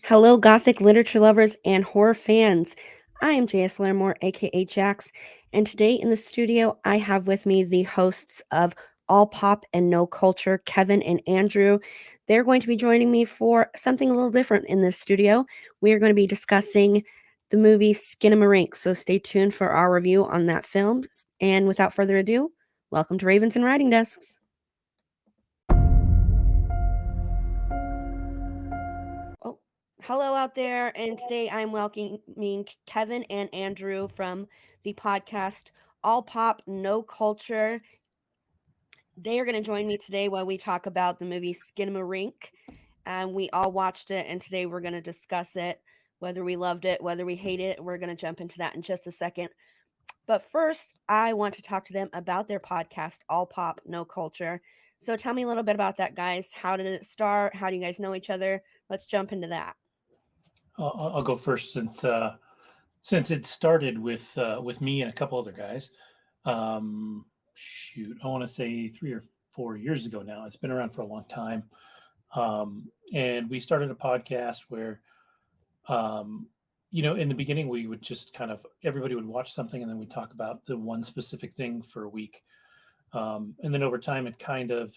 Hello, Gothic literature lovers and horror fans. I am jslarmore, aka Jax, and today in the studio I have with me the hosts of All Pop and No Culture, Kevin and Andrew. They're going to be joining me for something a little different in this studio. We are going to be discussing the movie Skinamirink, so stay tuned for our review on that film. And without further ado, welcome to Ravens and Writing Desks. Oh, hello out there. And today I'm welcoming Kevin and Andrew from the podcast All Pop, No Culture. They are going to join me today while we talk about the movie Skinamarink. We all watched it, and today we're going to discuss it, whether we loved it, whether we hate it. We're going to jump into that in just a second. But first, I want to talk to them about their podcast, All Pop, No Culture. So tell me a little bit about that, guys. How did it start? How do you guys know each other? Let's jump into that. I'll go first since it started with me and a couple other guys. Shoot, I want to say 3 or 4 years ago now. It's been around for a long time, and we started a podcast where, in the beginning we would just kind of everybody would watch something and then we talk about the one specific thing for a week, and then over time it kind of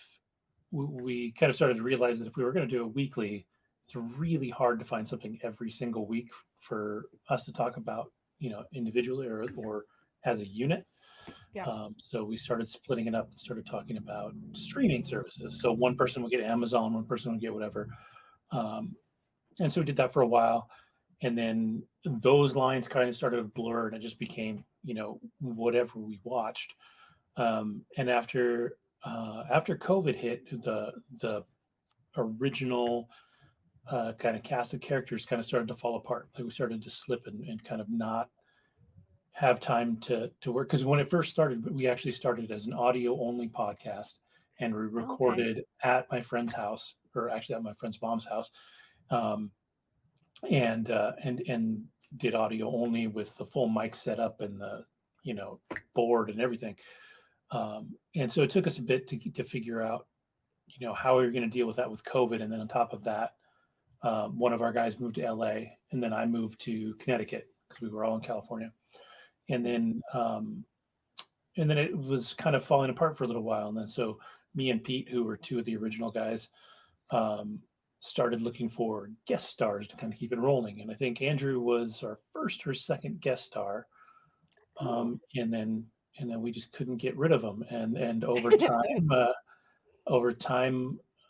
we kind of started to realize that if we were going to do it weekly, it's really hard to find something every single week for us to talk about, individually or as a unit. Yeah. So we started splitting it up and started talking about streaming services. So one person would get Amazon, one person would get whatever. Um, and so we did that for a while. And then those lines kind of started to blur and it just became, whatever we watched. And after COVID hit, the original kind of cast of characters kind of started to fall apart. Like we started to slip and kind of not have time to work, because when it first started, we actually started as an audio only podcast, and we Oh, okay. recorded at my friend's house, or actually at my friend's mom's house, um, and did audio only with the full mic setup and the board and everything. And so it took us a bit to figure out how we were going to deal with that with COVID, and then on top of that, one of our guys moved to LA, and then I moved to Connecticut because we were all in California. And then it was kind of falling apart for a little while. And then so me and Pete, who were two of the original guys, um, started looking for guest stars to kind of keep it rolling. And I think Andrew was our first or second guest star. Oh. And then we just couldn't get rid of him. And over time,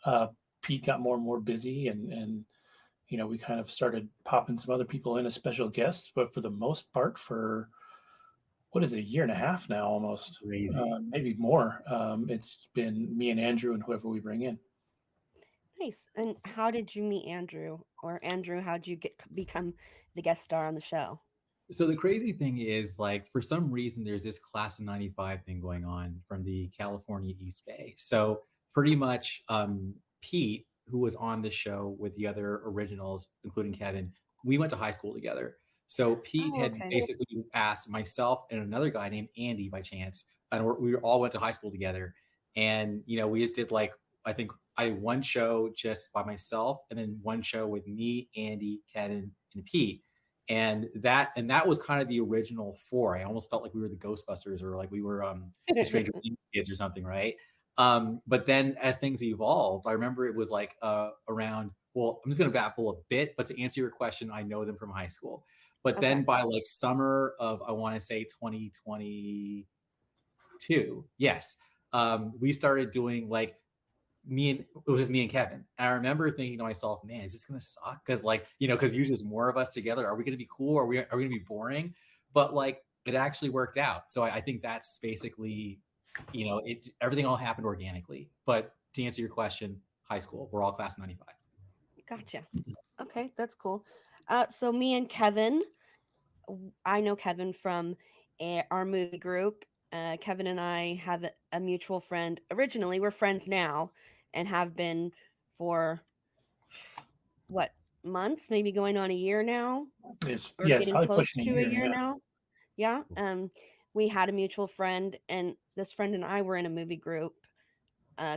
uh, Pete got more and more busy, and we kind of started popping some other people in as special guests. But for the most part, for what is it, a year and a half now, almost, Crazy. maybe more. It's been me and Andrew and whoever we bring in. Nice. And how did you meet Andrew? Or Andrew, how did you become the guest star on the show? So the crazy thing is, like, for some reason, there's this class of '95 thing going on from the California East Bay. So pretty much, Pete, who was on the show with the other originals, including Kevin, we went to high school together. So Pete Oh, had okay. basically asked myself and another guy named Andy by chance, and we all went to high school together. And we just did, like, I think I did one show just by myself, and then one show with me, Andy, Kevin, and Pete, and that was kind of the original four. I almost felt like we were the Ghostbusters, or like we were the Stranger Things kids or something, right? But then as things evolved, I remember it was like around. Well, I'm just going to babble a bit, but to answer your question, I know them from high school. But Okay. then by like summer of, I want to say, 2022, yes, we started doing like it was just me and Kevin. And I remember thinking to myself, man, is this gonna suck? Because like, because usually there's more of us together. Are we gonna be cool? Are we gonna be boring? But like it actually worked out. So I think that's basically, everything all happened organically. But to answer your question, high school, we're all class of '95. Gotcha. Okay, that's cool. So me and Kevin, I know Kevin from our movie group. Kevin and I have a mutual friend. Originally, we're friends now and have been for what, months, maybe going on a year now, or It's getting probably close pushing a to a year. year Yeah. now. Yeah. We had a mutual friend, and this friend and I were in a movie group,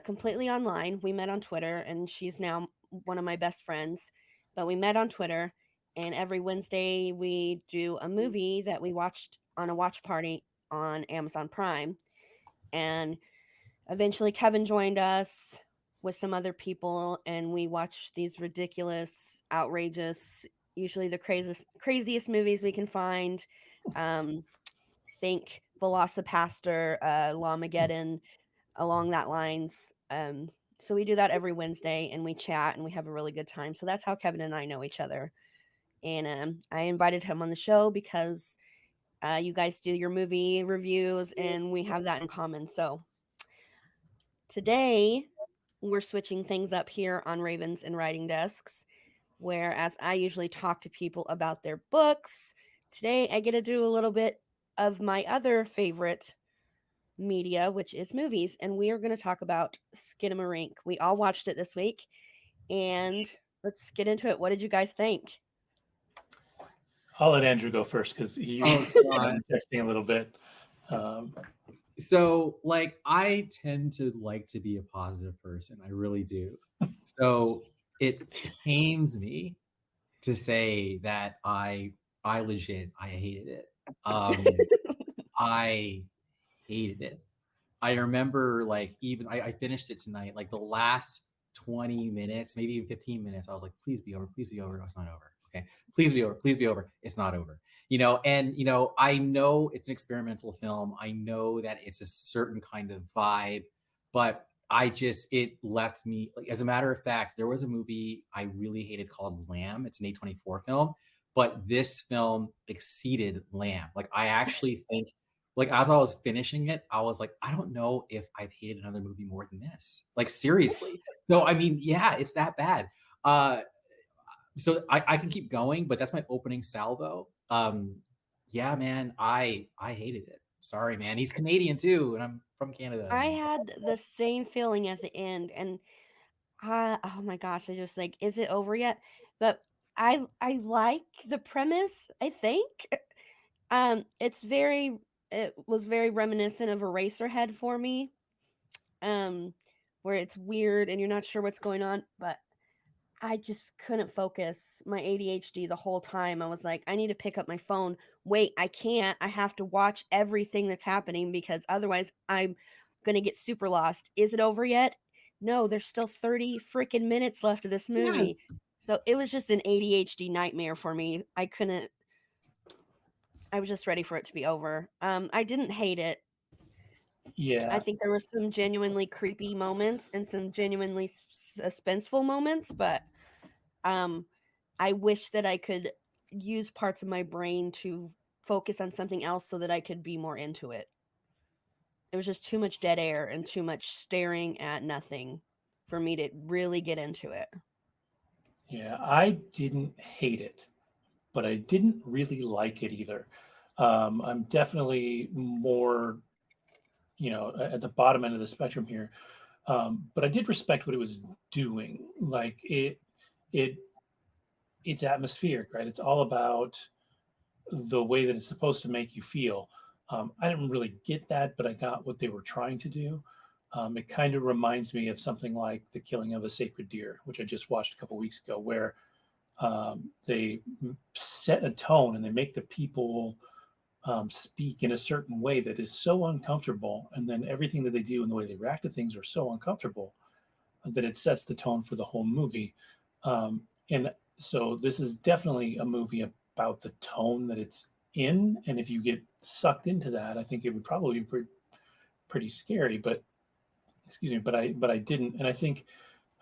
completely online. We met on Twitter, and she's now one of my best friends. but we met on Twitter, and every Wednesday we do a movie that we watched on a watch party on Amazon Prime. And eventually Kevin joined us with some other people, and we watched these ridiculous, outrageous, usually the craziest movies we can find. Um, think Velocipaster, Lawmageddon, along that lines. So we do that every Wednesday, and we chat and we have a really good time. So that's how Kevin and I know each other. And I invited him on the show because you guys do your movie reviews, and we have that in common. So today we're switching things up here on Ravens and Writing Desks. Whereas I usually talk to people about their books, today I get to do a little bit of my other favorite media, which is movies. And we are going to talk about Skinamarink. We all watched it this week. And let's get into it. What did you guys think? I'll let Andrew go first because he Oh, was God. texting a little bit. So, like, I tend to like to be a positive person. I really do. So it pains me to say that I hated it. I hated it. I remember, like, even I finished it tonight, like the last 20 minutes, maybe even 15 minutes. I was like, please be over, please be over. Oh, it's not over. Okay. Please be over, please be over. It's not over. And I know it's an experimental film. I know that it's a certain kind of vibe, but it left me, like, as a matter of fact, there was a movie I really hated called Lamb. It's an A24 film, but this film exceeded Lamb. Like, I actually think, like, as I was finishing it, I was like, I don't know if I've hated another movie more than this. Like, seriously. So, I mean, yeah, it's that bad. So I can keep going, but that's my opening salvo. Yeah, man, I hated it. Sorry, man. He's Canadian too, and I'm from Canada. I had the same feeling at the end, and oh my gosh, I just like, is it over yet? But I like the premise, I think. It was very reminiscent of Eraserhead for me. Where it's weird and you're not sure what's going on, but I just couldn't focus. My ADHD the whole time. I was like, I need to pick up my phone. Wait, I can't. I have to watch everything that's happening because otherwise I'm going to get super lost. Is it over yet? No, there's still 30 freaking minutes left of this movie. Yes. So it was just an ADHD nightmare for me. I was just ready for it to be over. I didn't hate it. Yeah. I think there were some genuinely creepy moments and some genuinely suspenseful moments, but I wish that I could use parts of my brain to focus on something else so that I could be more into it. It was just too much dead air and too much staring at nothing for me to really get into it. Yeah, I didn't hate it, but I didn't really like it either. I'm definitely more, at the bottom end of the spectrum here. But I did respect what it was doing. Like it, it's atmospheric, right? It's all about the way that it's supposed to make you feel. I didn't really get that, but I got what they were trying to do. It kind of reminds me of something like The Killing of a Sacred Deer, which I just watched a couple weeks ago, where they set a tone and they make the people speak in a certain way that is so uncomfortable, and then everything that they do and the way they react to things are so uncomfortable that it sets the tone for the whole movie. And so this is definitely a movie about the tone that it's in, and if you get sucked into that, I think it would probably be pretty scary. But excuse me, but I didn't, and I think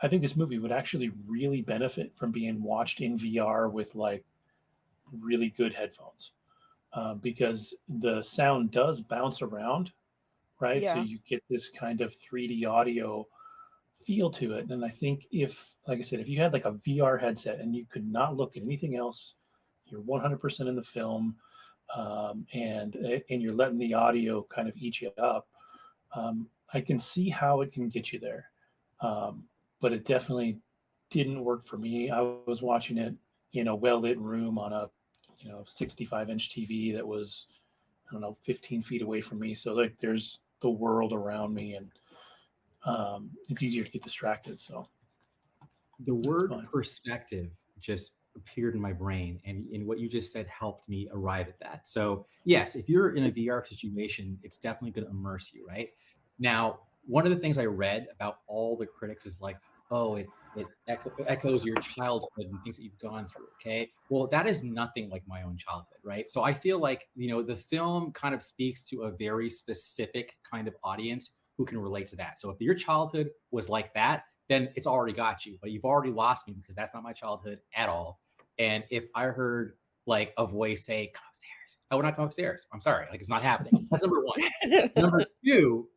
this movie would actually really benefit from being watched in VR with like really good headphones, because the sound does bounce around, right? So Yeah. you get this kind of 3D audio feel to it. And I think if, like I said, if you had like a VR headset and you could not look at anything else, you're 100% in the film, and you're letting the audio kind of eat you up. I can see how it can get you there, but it definitely didn't work for me. I was watching it in a well lit room on a 65-inch TV that was, I don't know, 15 feet away from me. So like there's the world around me, and it's easier to get distracted. So The word fine. perspective just appeared in my brain, and what you just said helped me arrive at that. So yes, if you're in a VR situation, it's definitely going to immerse you, right? Now, one of the things I read about all the critics is like, oh, it echoes your childhood and things that you've gone through. Okay, well, that is nothing like my own childhood, right? So I feel like, the film kind of speaks to a very specific kind of audience who can relate to that. So if your childhood was like that, then it's already got you. But you've already lost me because that's not my childhood at all. And if I heard like a voice say, "Come upstairs," I would not come upstairs. I'm sorry, like it's not happening. That's number one. Number two,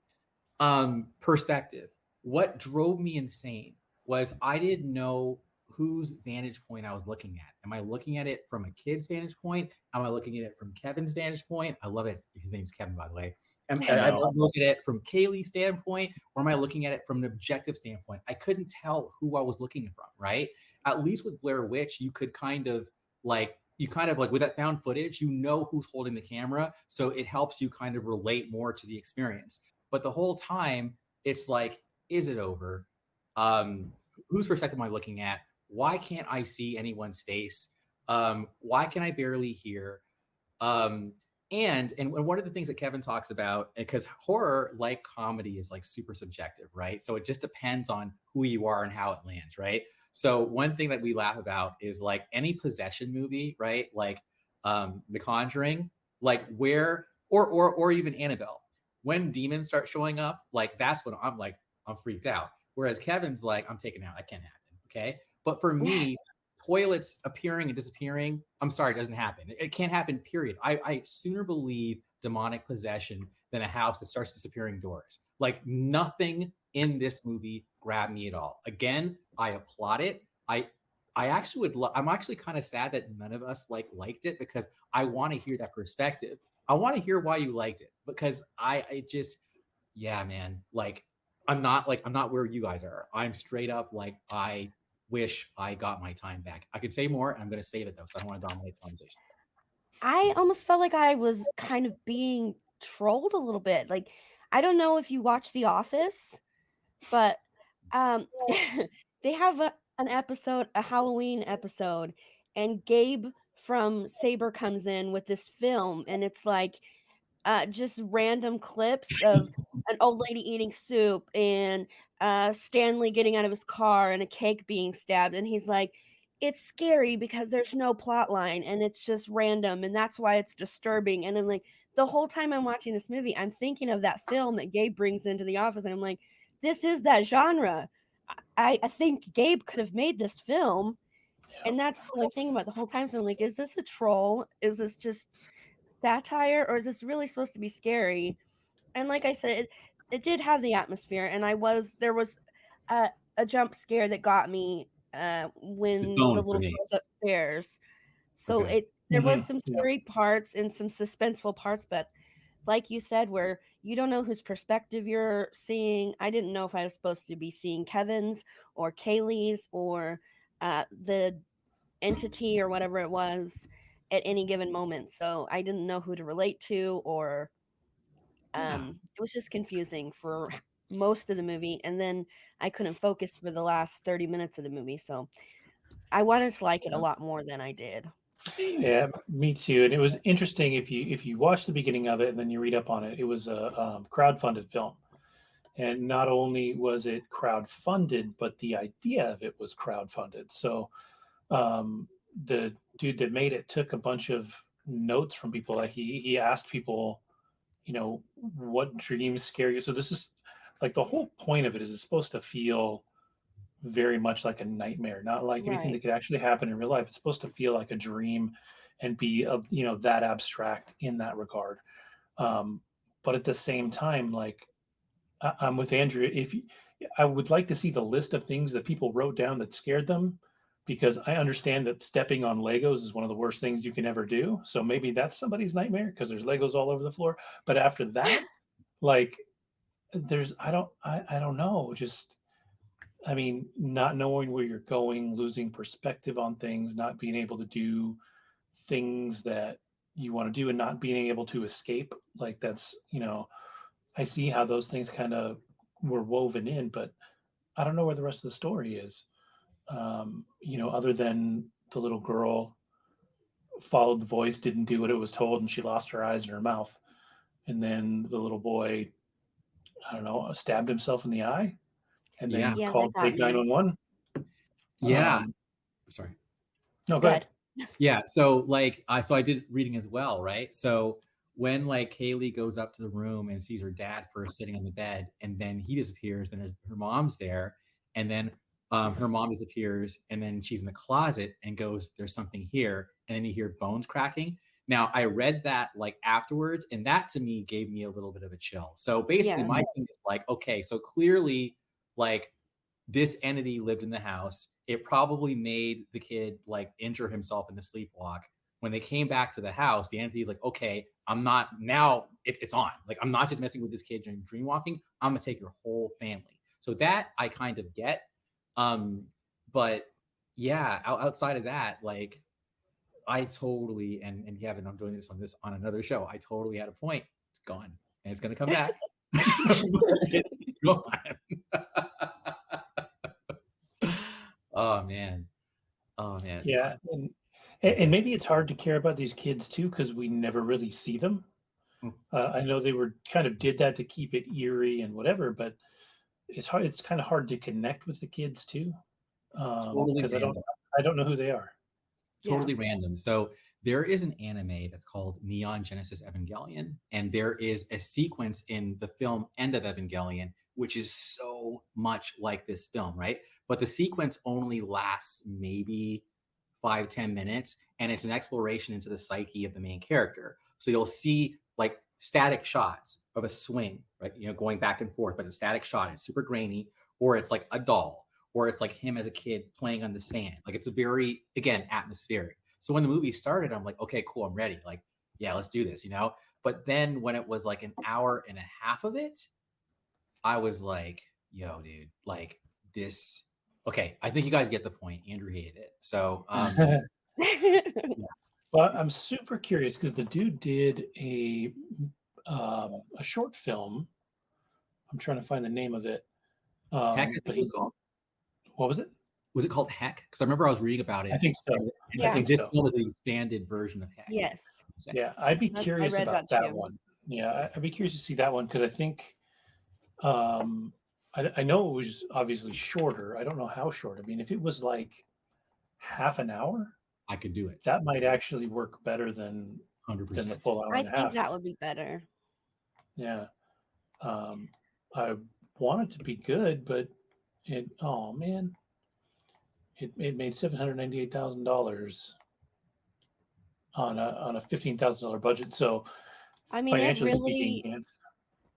perspective. What drove me insane was I didn't know whose vantage point I was looking at. Am I looking at it from a kid's vantage point? Am I looking at it from Kevin's vantage point? I love it. His name's Kevin, by the way. I Am I know. looking at it from Kaylee's standpoint, or am I looking at it from an objective standpoint? I couldn't tell who I was looking from, right? At least with Blair Witch, you could kind of like with that found footage, who's holding the camera. So it helps you kind of relate more to the experience. But the whole time, it's like, is it over? Whose perspective am I looking at? Why can't I see anyone's face? Why can I barely hear? Um, and one of the things that Kevin talks about, because horror, like comedy, is like super subjective, right? So it just depends on who you are and how it lands, right? So one thing that we laugh about is like any possession movie, right? Like The Conjuring, like where or even Annabelle. When demons start showing up, like that's when I'm freaked out. Whereas Kevin's like, I'm taken out. That can't happen. Okay. But for me, toilets appearing and disappearing, I'm sorry, it doesn't happen. It can't happen, period. I sooner believe demonic possession than a house that starts disappearing doors. Like nothing in this movie grabbed me at all. Again, I applaud it. I actually I'm actually kind of sad that none of us liked it, because I want to hear that perspective. I want to hear why you liked it, because I just, yeah, man, I'm not where you guys are. I'm straight up like, I wish I got my time back. I could say more, and I'm going to save it though, because I don't want to dominate the conversation. I almost felt like I was kind of being trolled a little bit. Like, I don't know if you watch The Office, but um, they have an episode, a Halloween episode, and Gabe from Saber comes in with this film, and it's like just random clips of an old lady eating soup and Stanley getting out of his car and a cake being stabbed. And he's like, it's scary because there's no plot line and it's just random. And that's why it's disturbing. And I'm like, the whole time I'm watching this movie, I'm thinking of that film that Gabe brings into the office. And I'm like, this is that genre. I think Gabe could have made this film. Yeah. And that's what I'm thinking about the whole time. So I'm like, is this a troll? Is this just satire, or is this really supposed to be scary? And like I said, it did have the atmosphere, and there was a, a jump scare that got me The when the phone for little me. girl's upstairs. So Okay. there was Mhm. some Yeah. scary parts and some suspenseful parts, but like you said, where you don't know whose perspective you're seeing. I didn't know if I was supposed to be seeing Kevin's or Kaylee's or the entity or whatever it was at any given moment. So I didn't know who to relate to, or Yeah. it was just confusing for most of the movie, and then I couldn't focus for the last 30 minutes of the movie. So I wanted to like it a lot more than I did. Yeah, me too. And it was interesting, if you watch the beginning of it and then you read up on it. It was a crowd-funded film, and not only was it crowd-funded, but the idea of it was crowd-funded. So the dude that made it took a bunch of notes from people. Like he asked people, what dreams scare you. So this is like the whole point of it is it's supposed to feel very much like a nightmare, not like anything Right. that could actually happen in real life. It's supposed to feel like a dream and be that abstract in that regard. Um, but at the same time, like I'm with Andrew. I would like to see the list of things that people wrote down that scared them, because I understand that stepping on Legos is one of the worst things you can ever do. So maybe that's somebody's nightmare because there's Legos all over the floor. But after that, like I don't know. Just I mean, not knowing where you're going, losing perspective on things, not being able to do things that you want to do, and not being able to escape. Like I see how those things kind of were woven in, but I don't know where the rest of the story is. Other than the little girl followed the voice, didn't do what it was told, and she lost her eyes and her mouth. And then the little boy, I don't know, stabbed himself in the eye and Yeah. then Yeah, that called got Big me. 911. Yeah. Um, Sorry. no, Go go ahead. ahead. Yeah. So like I did reading as well, right? So when like Kaylee goes up to the room and sees her dad first sitting on the bed, and then he disappears, then her mom's there, and then her mom disappears, and then she's in the closet and goes, "There's something here," and then you hear bones cracking. Now I read that like afterwards, and that to me gave me a little bit of a chill. So basically, Yeah. my thing is like, okay, so clearly, like this entity lived in the house. It probably made the kid like injure himself in the sleepwalk. When they came back to the house, the entity is like, okay, I'm not now, it's on. Like, I'm not just messing with this kid during dream walking. I'm gonna take your whole family. So that I kind of get. Um, but yeah, outside of that, like I totally and Kevin, I'm doing this on another show. I totally had a point. It's gone and it's gonna come back. It's gone. Oh man. Oh man, it's Yeah, fun. and It's and good. maybe it's hard to care about these kids too because we never really see them. Mm. I know they were kind of did that to keep it eerie and whatever, but it's hard. It's kind of hard to connect with the kids too, Totally because random. I don't know who they are. Yeah. Totally random. So there is an anime that's called Neon Genesis Evangelion, and there is a sequence in the film End of Evangelion, which is so much like this film, right? But the sequence only lasts maybe 5-10 minutes, and it's an exploration into the psyche of the main character. So you'll see like static shots of a swing, right? You know, going back and forth, but it's a static shot. It's super grainy, or it's like a doll, or it's like him as a kid playing on the sand. Like it's a very, again, atmospheric. So when the movie started, I'm like, okay, cool, I'm ready. Like, yeah, let's do this, you know? But then when it was like an hour and a half of it, I was like, yo, dude, like this. Okay, I think you guys get the point. Andrew hated it. So yeah. Well, I'm super curious because the dude did a short film. I'm trying to find the name of it. Heck, I think But it was called. what was it? Was it called Heck? Because I remember I was reading about I it, think so. and I I Yeah. think think this so. film is an expanded version of Heck. Yes. Yeah, I'd be I curious read about that that too. one. Yeah, I'd be curious to see that one because I think um, I know it was obviously shorter. I don't know how short. I mean, if it was like half an hour, I could do it. that might actually work better than 100%. the full hour I and a think half. that would be better. Yeah. Um, I want it to be good, but oh man, it made $798,000 on a $15,000 budget. So I mean, it financially speaking, really,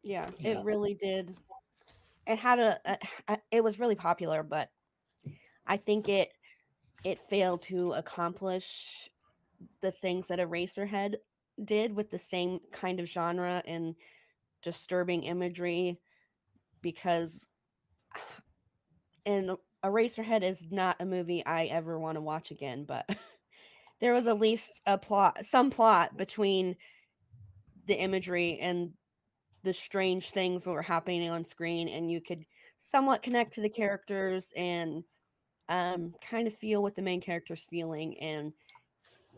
yeah, yeah, it really did. It had it was really popular, but I think it failed to accomplish the things that Eraserhead did with the same kind of genre and disturbing imagery because and Eraserhead is not a movie I ever want to watch again, but there was at least some plot between the imagery and the strange things that were happening on screen, and you could somewhat connect to the characters and kind of feel what the main character's feeling, and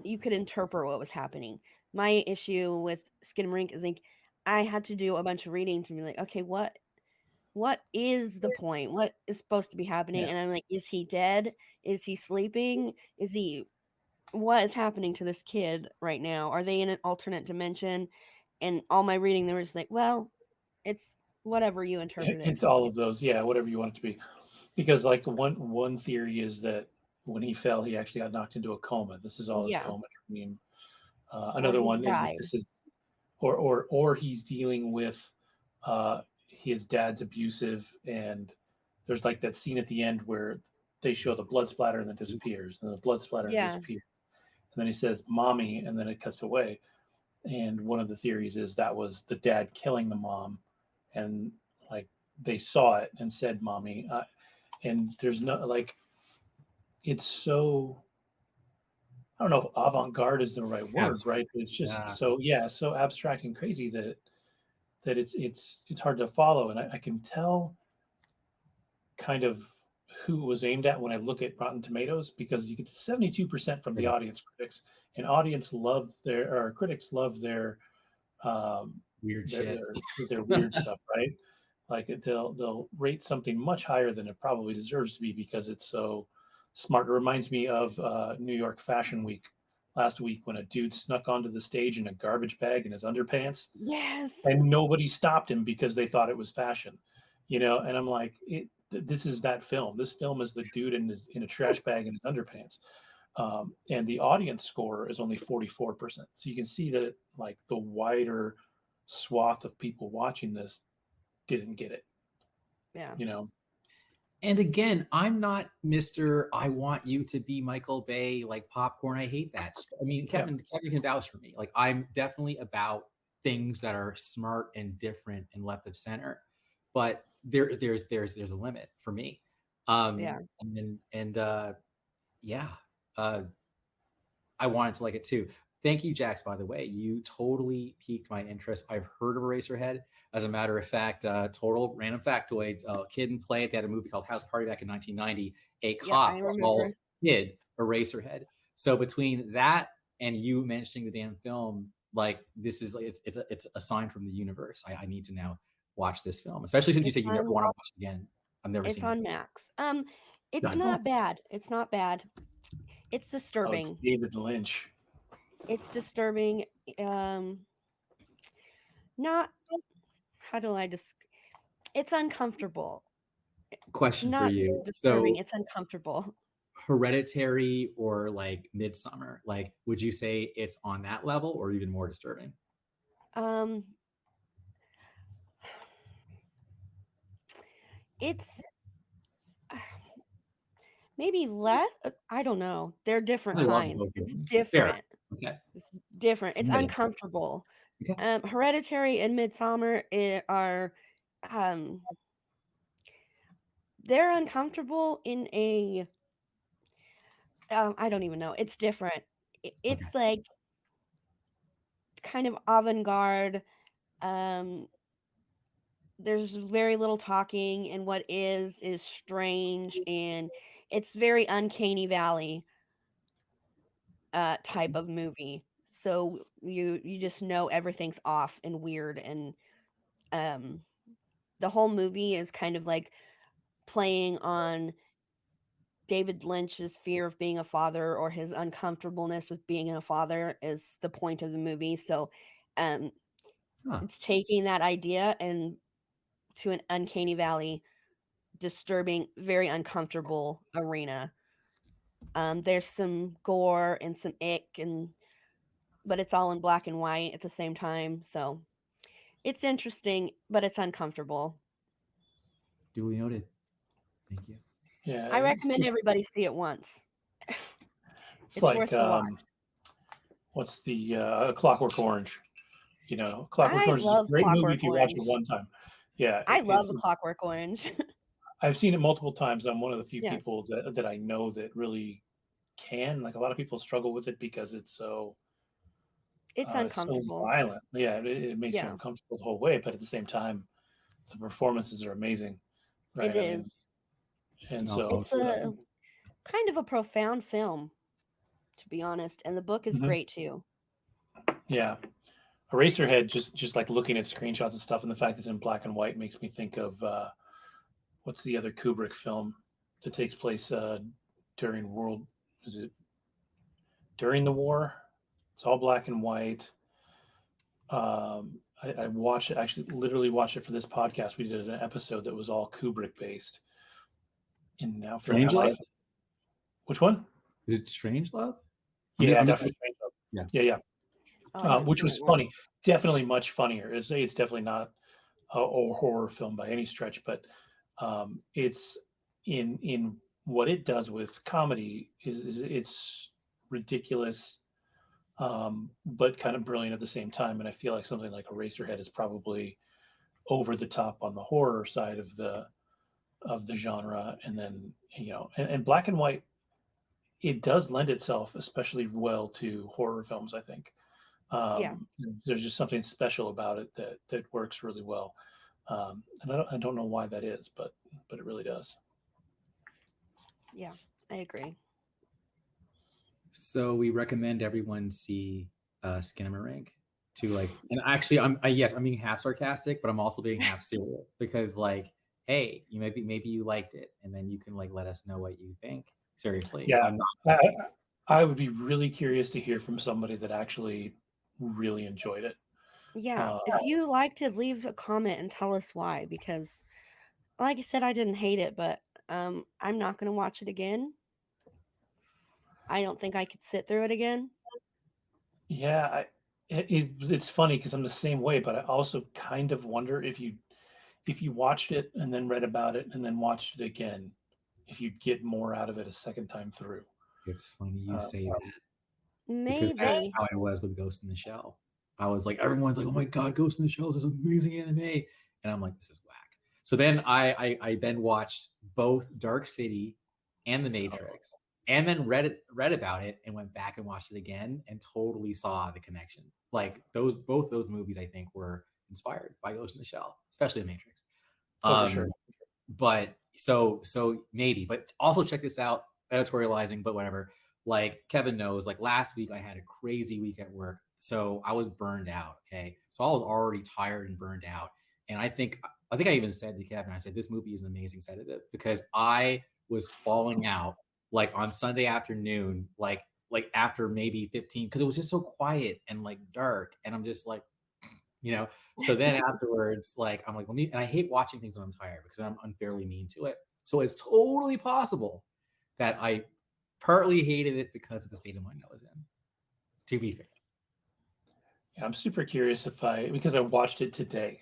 you could interpret what was happening. My issue with Skinamarink is like I had to do a bunch of reading to be like, okay, what is the point? What is supposed to be happening? yeah. And I'm like, is he dead? Is he sleeping? Is he what is happening to this kid right now? Are they in an alternate dimension? And all my reading there was like, well, it's whatever you interpret it It's to all be. of those. Yeah, whatever you want it to be. Because like one theory is that when he fell, he actually got knocked into a coma. This is all his Yeah. coma dream. Or Another he one is that died. this is, or he's dealing with his dad's abusive, and there's like that scene at the end where they show the blood splatter and then disappears, and the blood splatter and Yeah. disappears, and then he says "mommy," and then it cuts away. And one of the theories is that was the dad killing the mom, and like they saw it and said "mommy," and there's no like it's so I don't know if avant-garde is the right word, Abstract. right? But it's just Yeah. so yeah, so abstract and crazy that it's hard to follow, and I can tell kind of who it was aimed at when I look at Rotten Tomatoes, because you get 72% from the Critics. audience critics, and critics love um, Weird shit. their weird stuff, right? Like they'll rate something much higher than it probably deserves to be because it's so smart. It reminds me of New York Fashion Week last week when a dude snuck onto the stage in a garbage bag in his underpants, Yes. and nobody stopped him because they thought it was fashion, And I'm like, this is that film. This film is the dude in a trash bag in his underpants, and the audience score is only 44%. So you can see that like the wider swath of people watching this didn't get it. Yeah. And again, I'm not Mr. I want you to be Michael Bay, like popcorn. I hate that. I mean, Yeah. Kevin can vouch for me. Like, I'm definitely about things that are smart and different and left of center. But there's a limit for me. Yeah. Yeah. Uh, I wanted to like it too. Thank you, Jax, by the way. You totally piqued my interest. I've heard of Eraserhead. As a matter of fact, total random factoids. A Kid and Play, they had a movie called House Party back in 1990. A Yep, cop I remember. calls Kid Eraserhead. So between that and you mentioning the damn film, like this is like it's a sign from the universe. I need to now watch this film, especially since you say you never want to watch it again. I've never It's seen on it. Max. It's Done. not bad. It's not bad. It's Oh, it's disturbing. David Lynch. It's disturbing. Um, not how do I just? It's uncomfortable. Question for Not you. disturbing. So It's uncomfortable. Hereditary or like Midsummer, like would you say it's on that level or even more disturbing? Um, it's maybe less. I don't know. They're different I love kinds. both of It's them. Fair. different. Okay. It's different. It's Noted. uncomfortable. Okay. Hereditary and Midsummer are um they're uncomfortable in a I don't even know. It's different. Okay. It's like kind of avant-garde. Um there's very little talking, and what is strange, and it's very uncanny valley type of movie. So you just know everything's off and weird, and um the whole movie is kind of like playing on David Lynch's fear of being a father, or his uncomfortableness with being a father is the point of the movie. So um Huh. it's taking that idea and to an uncanny valley, disturbing, very uncomfortable arena. There's some gore and some ick, and but it's all in black and white at the same time. So it's interesting, but it's uncomfortable. Duly noted. Thank you. Yeah, I recommend everybody see it once. it's It's like worth the watch. what's the Clockwork Orange? Clockwork I Orange is a love great movie Clockwork if you watch Orange. it one time. Yeah, I love Clockwork Orange. I've seen it multiple times. I'm one of the few Yeah, people that I know that really can. Like a lot of people struggle with it because it's it's so uncomfortable. violent. Yeah, it makes you Yeah, uncomfortable the whole way. But at the same time, the performances are amazing, it right? I mean, is. and No, so It's a kind of a profound film, to be honest, and the book is mhm, great too. yeah, Eraserhead. Just like looking at screenshots and stuff, and the fact it's in black and white makes me think of what's the other Kubrick film that takes place during World? Is it during the war? It's all black and white. I watched it, actually literally watched it for this podcast. We did an episode that was all Kubrick based. And now for my Strange life, Love? which one? Is it Strange Love? Yeah, I'm just Dr. Strange. yeah. Yeah, yeah. Oh, I haven't Which seen was it yet. funny. Definitely much funnier. It's definitely not a horror film by any stretch, but it's in what it does with comedy is it's ridiculous, but kind of brilliant at the same time. And I feel like something like Eraserhead is probably over the top on the horror side of the genre, and then and black and white, it does lend itself especially well to horror films, I think. Yeah, um, there's just something special about it that works really well, and I don't know why that is, but it really does. Yeah, I agree. So we recommend everyone see Skinamarink to like, and actually, yes, I'm being half sarcastic, but I'm also being half serious because like, hey, you maybe you liked it, and then you can like let us know what you think. Seriously, Yeah, I'm not I, joking. I would be really curious to hear from somebody that actually really enjoyed it. Yeah, Uh, if you liked it, leave a comment and tell us why. Because, like I said, I didn't hate it, but I'm not gonna watch it again. I don't think I could sit through it again. yeah, it's funny because I'm the same way, but I also kind of wonder if you watched it and then read about it and then watched it again, if you'd get more out of it a second time through. It's funny you Uh, say that because that's Maybe. how I was with Ghost in the Shell. I was like, everyone's like, oh my god, Ghost in the Shell is this amazing anime, and I'm like, this is whack. So then I then watched both Dark City and The oh, Matrix, and then read about it and went back and watched it again and totally saw the connection. Like both those movies I think were inspired by Ghost in the Shell, especially The Matrix. oh, for sure. Um, but so maybe, but also check this out, editorializing, but whatever. Like Kevin knows, like last week I had a crazy week at work. So I was burned out. Okay. So I was already tired and burned out. And I think I even said to Kevin, I said, this movie is an amazing sedative because I was falling out like on Sunday afternoon, like after maybe 15, because it was just so quiet and like dark. And I'm just like, you know, so then afterwards, like I'm like, let me, and I hate watching things when I'm tired because I'm unfairly mean to it. So it's totally possible that I partly hated it because of the state of mind I was in, to be fair. Yeah, I'm super curious if I because I watched it today,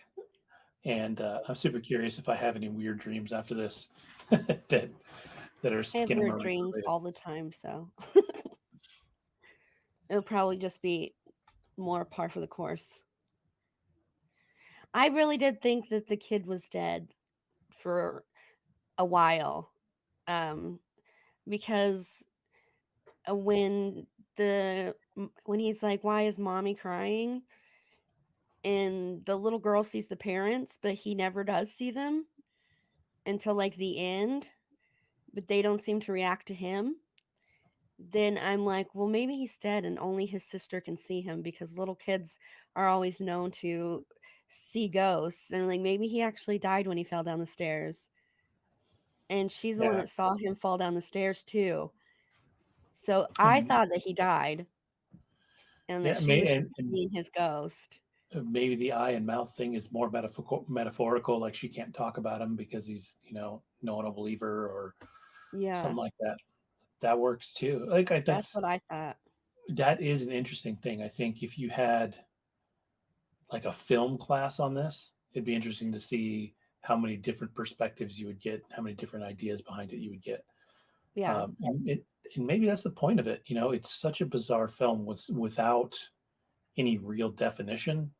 and I'm super curious if I have any weird dreams after this that that are I have weird Skinamarink dreams related. all the time, so it'll probably just be more par for the course. I really did think that the kid was dead for a while, um, because when when he's like, "Why is mommy crying?" and the little girl sees the parents, but he never does see them until like the end, but they don't seem to react to him. Then I'm like, well, maybe he's dead and only his sister can see him because little kids are always known to see ghosts. And like, maybe he actually died when he fell down the stairs. And she's the one Yeah, that saw him fall down the stairs too. So I and thought that he died and that yeah, she was and, just seeing his ghost. maybe the eye and mouth thing is more metaphorical, like she can't talk about him because he's no one will believe her or Yeah, something like that. That works too. Like that's what I thought. that is an interesting thing. I think if you had like a film class on this, it'd be interesting to see how many different perspectives you would get, how many different ideas behind it you would get. Yeah, And maybe that's the point of it. It's such a bizarre film without any real definition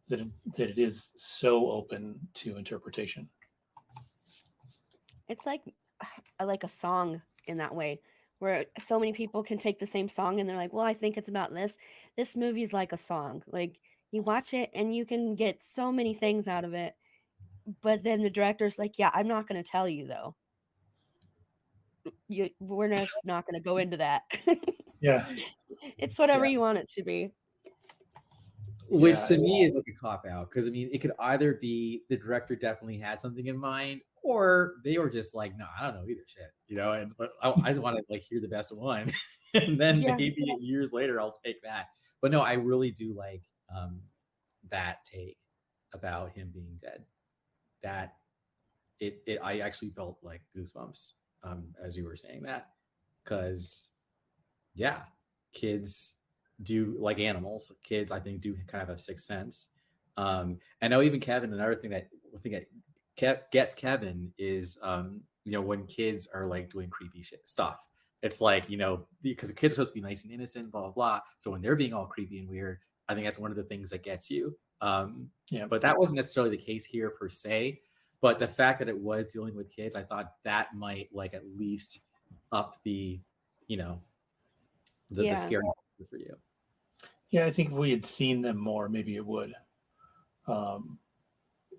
that that it is so open to interpretation. it's like like a song in that way where so many people can take the same song and they're like, well, I think it's about this. This movie's like a song. Like you watch it and you can get so many things out of it, but then the director's like, yeah, I'm not going to tell you though. We're just not going to go into that. Yeah, It's whatever yeah, you want it to be. Which yeah, to me is like a cop out because I mean, it could either be the director definitely had something in mind, or they were just like, no, I don't know either shit, and I just want to like hear the best one, and then Yeah, maybe years later I'll take that. But no, I really do like that take about him being dead. That it I actually felt like goosebumps as you were saying that because yeah, kids do like animals. Kids, I think, do kind of have sixth sense. I know even Kevin. Another thing that gets Kevin is when kids are like doing creepy shit stuff. It's like because the kids are supposed to be nice and innocent, blah blah blah. So when they're being all creepy and weird, I think that's one of the things that gets you. yeah, But that wasn't necessarily the case here per se. But the fact that it was dealing with kids, I thought that might like at least up the you know the yeah, scary for you. yeah. I think if we had seen them more, maybe it would. Um,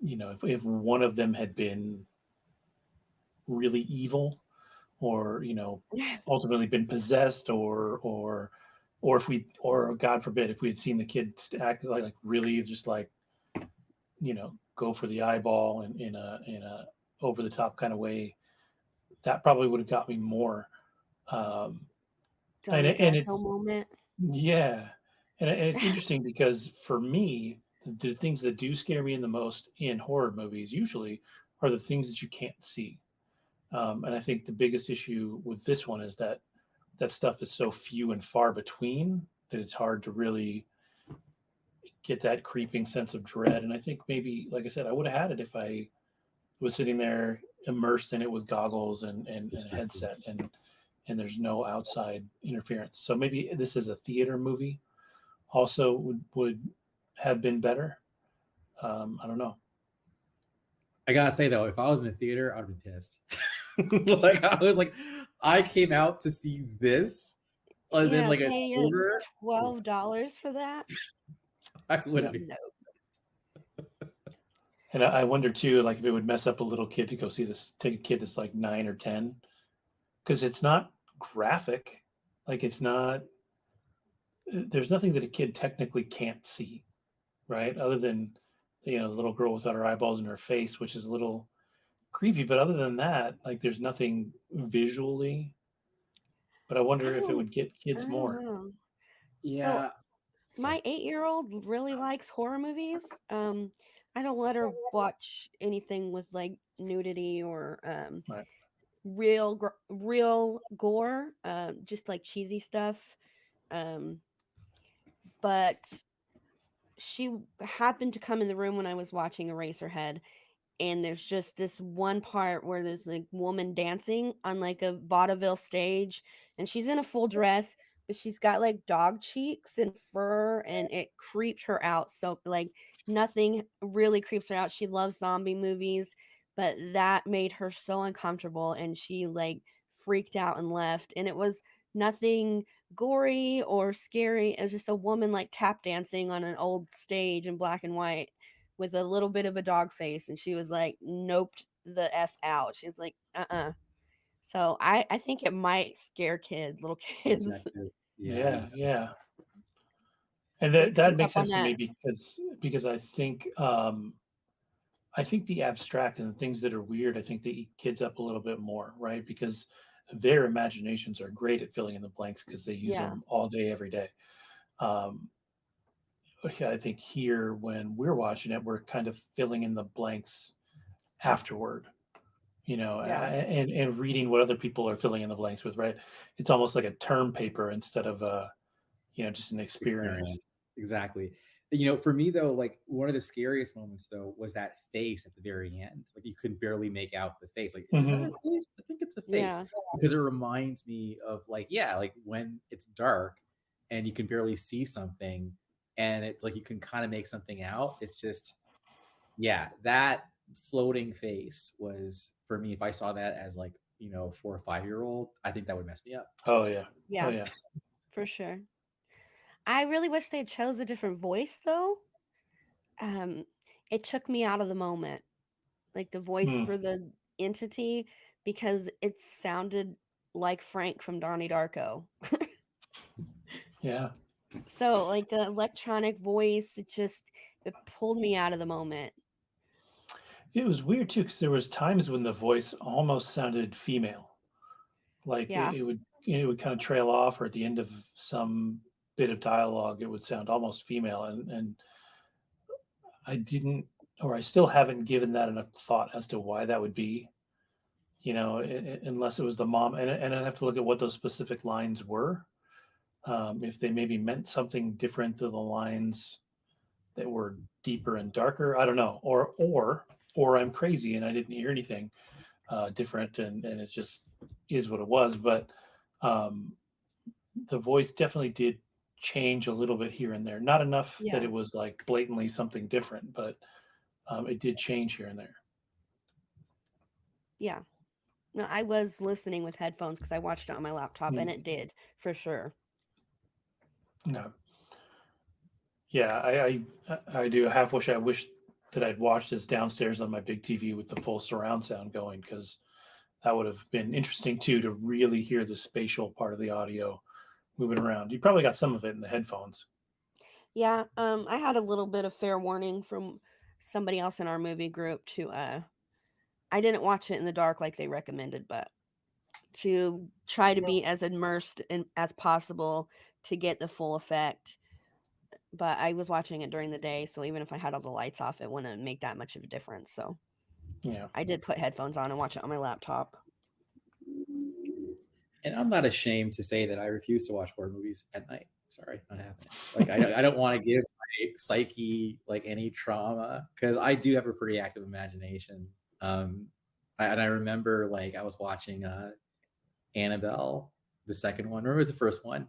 if one of them had been really evil, or ultimately been possessed, or if we, or God forbid, if we had seen the kid act like really just like go for the eyeball in a over the top kind of way, that probably would have got me more. Um, Donnie and Darko it's moment. yeah, and it's interesting because for me, the things that do scare me in the most in horror movies usually are the things that you can't see. And I think the biggest issue with this one is that that stuff is so few and far between that it's hard to really get that creeping sense of dread. And I think maybe, like I said, I would have had it if I was sitting there immersed in it with goggles and a Exactly. headset, and there's no outside interference. So maybe this is a theater movie also would have been better. I don't know. I gotta say though, if I was in the theater, I'd be pissed. Like I was like, I came out to see this, and then Yeah, like a pay theater, $12 for that? I would Yeah. be. No. And I wonder too, like if it would mess up a little kid to go see this, take a kid that's like 9 or 10, because it's not graphic. Like it's not. There's nothing that a kid technically can't see, right? Other than the little girl without her eyeballs in her face, which is a little creepy. But other than that, like there's nothing visually. But I I wonder if it don't would get I kids don't more. know. So, Yeah. Sorry. my 8-year-old really likes horror movies. I don't let her watch anything with, like, nudity or, Right. real gore, just, like, cheesy stuff, um, but she happened to come in the room when I was watching Eraserhead, and there's just this one part where there's like woman dancing on like a vaudeville stage, and she's in a full dress, but she's got like dog cheeks and fur, and it creeped her out. So like nothing really creeps her out. She loves zombie movies, but that made her so uncomfortable, and she like freaked out and left. And it was nothing gory or scary. It was just a woman like tap dancing on an old stage in black and white with a little bit of a dog face, and she was like noped the f out. She's like so I think it might scare little kids. Objective. Yeah. Yeah. Yeah. And They that pick makes up on sense to that. me because I think the abstract and the things that are weird, I think they eat kids up a little bit more, right? Because their imaginations are great at filling in the blanks because they use Yeah, them all day, every day. Um, yeah, I think here when we're watching it, we're kind of filling in the blanks afterward, yeah, and reading what other people are filling in the blanks with, right? It's almost like a term paper instead of just an experience. Experience. Exactly. For me though, like one of the scariest moments though was that face at the very end. Like you could barely make out the face. Like, is that a Hmm. face? I think it's a face. yeah, Because it reminds me of like, yeah, like when it's dark and you can barely see something and it's like you can kind of make something out. It's just, yeah, that floating face was for me, if I saw that as like, 4 or 5-year-old, I think that would mess me up. Oh yeah. Oh yeah, yeah. for sure. I really wish they chose a different voice though. um it took me out of the moment, like the voice Hmm. for the entity, because it sounded like Frank from Donnie Darko. Yeah. So like the electronic voice, it pulled me out of the moment. It was weird too because there was times when the voice almost sounded female. Like Yeah, it would kind of trail off, or at the end of some bit of dialogue, it would sound almost female, and I didn't, or I still haven't given that enough thought as to why that would be. Unless it was the mom, and I'd have to look at what those specific lines were. If they maybe meant something different to the lines that were deeper and darker, I don't know, or I'm crazy and I didn't hear anything different, and it just is what it was. But um, the voice definitely did change a little bit here and there. Not enough that yeah, it was like blatantly something different, but it did change here and there. yeah. No, I was listening with headphones because I watched it on my laptop, and Mm, it did for sure. no, yeah, I do half wish I wish that I'd watched this downstairs on my big TV with the full surround sound going because that would have been interesting too, to really hear the spatial part of the audio moving around. You probably got some of it in the headphones. Yeah, I had a little bit of fair warning from somebody else in our movie group to I didn't watch it in the dark like they recommended, but to try to be as immersed in as possible to get the full effect. But I was watching it during the day, so even if I had all the lights off, it wouldn't make that much of a difference. So Yeah. I did put headphones on and watch it on my laptop. And I'm not ashamed to say that I refuse to watch horror movies at night. Sorry, not happening. Like I don't want to give my psyche like any trauma because I do have a pretty active imagination. And I remember like I was watching Annabelle, the second one. Remember the first one?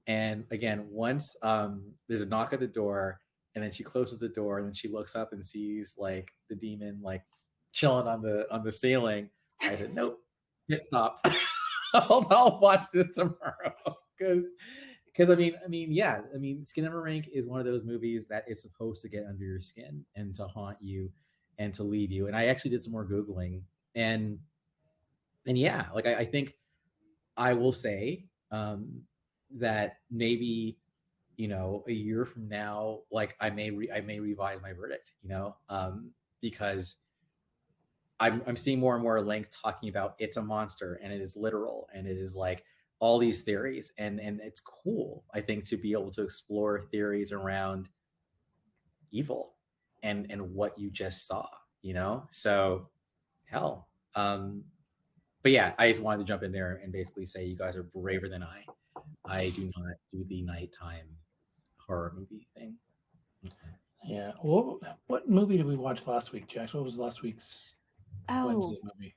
And again, once there's a knock at the door, and then she closes the door, and then she looks up and sees like the demon like chilling on the ceiling. I said, "Nope, hit stop. I'll watch this tomorrow." Because yeah, Skinamirink is one of those movies that is supposed to get under your skin and to haunt you and to leave you. And I actually did some more googling, and yeah, like I think I will say that maybe a year from now, like I may revise my verdict, because I'm seeing more and more links talking about it's a monster and it is literal and it is like all these theories, and it's cool, I think, to be able to explore theories around evil and what you just saw, so hell. But yeah, I just wanted to jump in there and basically say you guys are braver than I do not do the nighttime horror movie thing. Yeah. What movie did we watch last week, Jax? What was last week's Oh, Wednesday movie?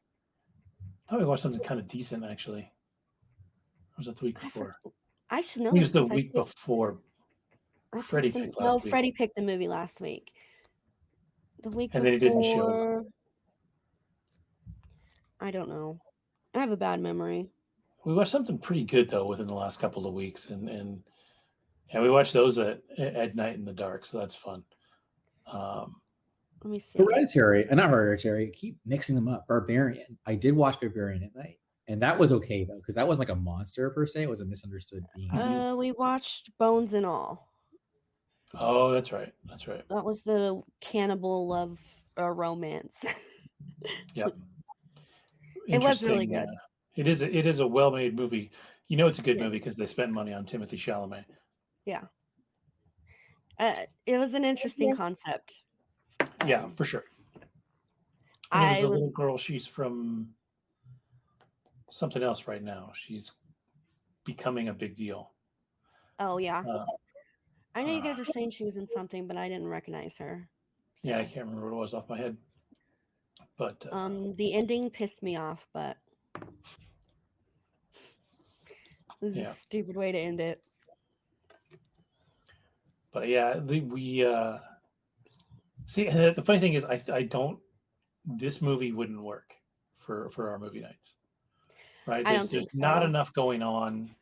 I thought we watched something kind of decent, actually. Or was it the week I for, before? I should I know think it this was the because week before I Freddie picked the picked no last week. Freddie picked the movie last week. The week And then he didn't show up. before, I don't know. I have a bad memory. We watched something pretty good though within the last couple of weeks, and we watched those at night in the dark, so that's fun. Let me see. Hereditary, not Hereditary. I keep mixing them up. Barbarian. I did watch Barbarian at night, and that was okay though, because that wasn't like a monster per se. It was a misunderstood being. We watched Bones and All. Oh, that's right. That's right. That was the cannibal love romance. Yep. It was really Interesting. good. It is a well-made movie. You know it's a good Yes. movie because they spent money on Timothy Chalamet. Yeah. It was an interesting concept. Yeah, for sure. And it was I the little was girl. She's from something else right now. She's becoming a big deal. oh yeah. Uh, I know you guys were saying she was in something, but I didn't recognize her. yeah, I can't remember what it was off my head. But The ending pissed me off, but this is Yeah. a stupid way to end it. But yeah, we see. And the funny thing is, I don't. This movie wouldn't work for our movie nights, right? I There's don't think not so. enough going on.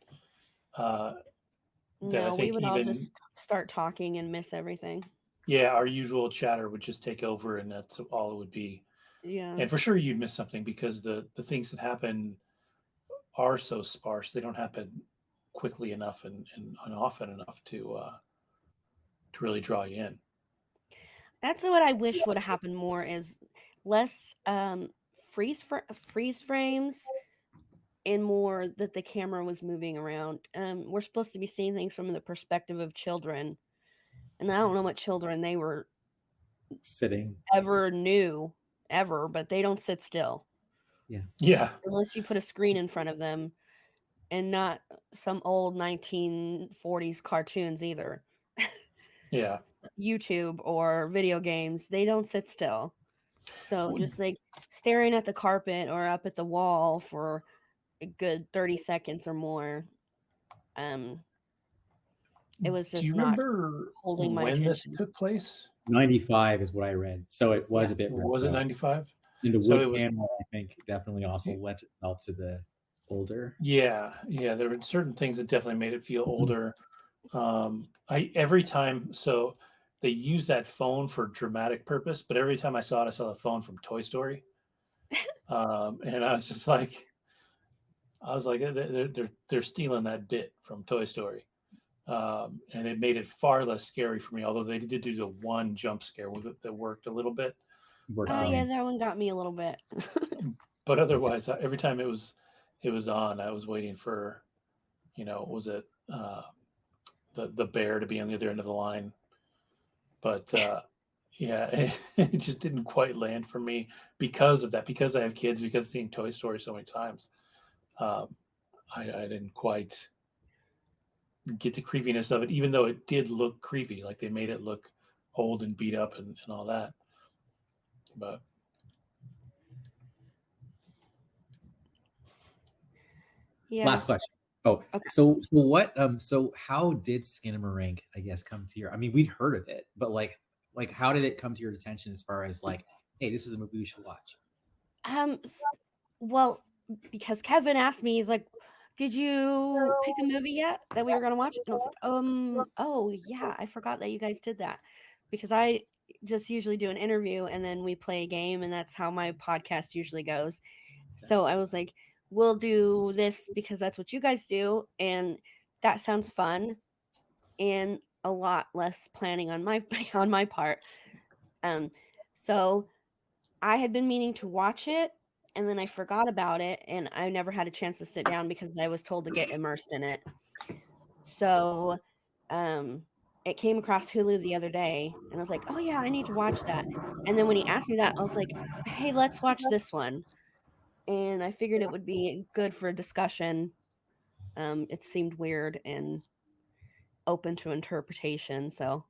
That I No, we think would all even just start talking and miss everything. our usual chatter would just take over, and that's all it would be. Yeah. And for sure, you'd miss something because the things that happen are so sparse. They don't happen quickly enough and often enough to really draw you in. That's what I wish would have happened more is less freeze frames and more that the camera was moving around. We're supposed to be seeing things from the perspective of children, and I don't know what children they were Sitting. ever knew ever, but they don't sit still Yeah. unless you put a screen in front of them, and not some old 1940s cartoons either. Yeah. YouTube or video games, they don't sit still. So just like staring at the carpet or up at the wall for a good 30 seconds or more, it was Do just you not remember holding my when this attention. took place? 95 is what I read, so it was Yeah. a bit Was it retro. 95? And the So wood it was. panel, I think, definitely also lent itself to the older. Yeah. There were certain things that definitely made it feel older. I every time so they use that phone for dramatic purpose, but every time I saw it, I saw the phone from Toy Story. And I was just like, they're stealing that bit from Toy Story, and it made it far less scary for me. Although they did do the one jump scare with it that worked a little bit, Worked Oh for yeah, me. that one got me a little bit. but otherwise, every time it was on, I was waiting for, was it the bear to be on the other end of the line? But yeah, it just didn't quite land for me because of that. Because I have kids, because I've seen Toy Story so many times, um, I didn't quite get the creepiness of it, even though it did look creepy. Like they made it look old and beat up and all that. But Yeah. Last question. Oh, Okay. so how did Skinamarink, I guess, come to your? I mean, we'd heard of it, but like how did it come to your attention as far as like, hey, this is a movie we should watch? Um, s- well, because Kevin asked me, he's like, "Did you pick a movie yet that we were gonna watch?" And I was like, oh yeah, I forgot that you guys did that." Because I just usually do an interview and then we play a game, and that's how my podcast usually goes. So I was like, "We'll do this because that's what you guys do, and that sounds fun and a lot less planning on my on my part." Um, so I had been meaning to watch it, and then I forgot about it, and I never had a chance to sit down because I was told to get immersed in it. So, um, it came across Hulu the other day, and I was like, "Oh, yeah, I need to watch that." And then when he asked me that, I was like, "Hey, let's watch this one." And I figured it would be good for a discussion. It seemed weird and open to interpretation, so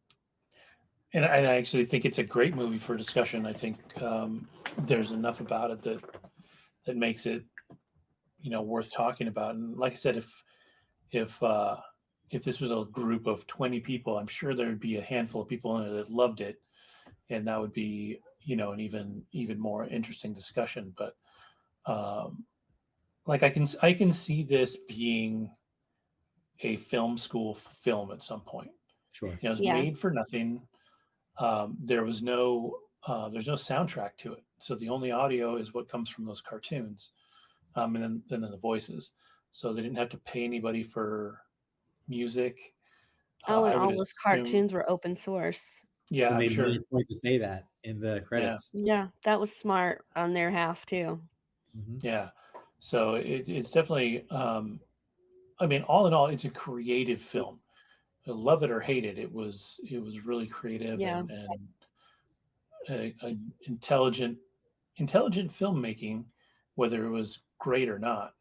and I actually think it's a great movie for discussion. I think there's enough about it that makes it worth talking about. And like I said, if uh, if this was a group of 20 people, I'm sure there'd be a handful of people in it that loved it, and that would be an even more interesting discussion. But um, like I can see this being a film school film at some point. Sure. It's yeah. made for nothing. There's no soundtrack to it, so the only audio is what comes from those cartoons, and then the voices. So they didn't have to pay anybody for music. Oh, and I would all those assume, cartoons were open source. yeah, And I'm they made sure, a point to say that in the yeah, credits. Yeah, that was smart on their half too. Mhm. yeah. So it's definitely, I mean, all in all, it's a creative film. Love it or hate it, it was really creative Yeah. and a intelligent filmmaking, whether it was great or not.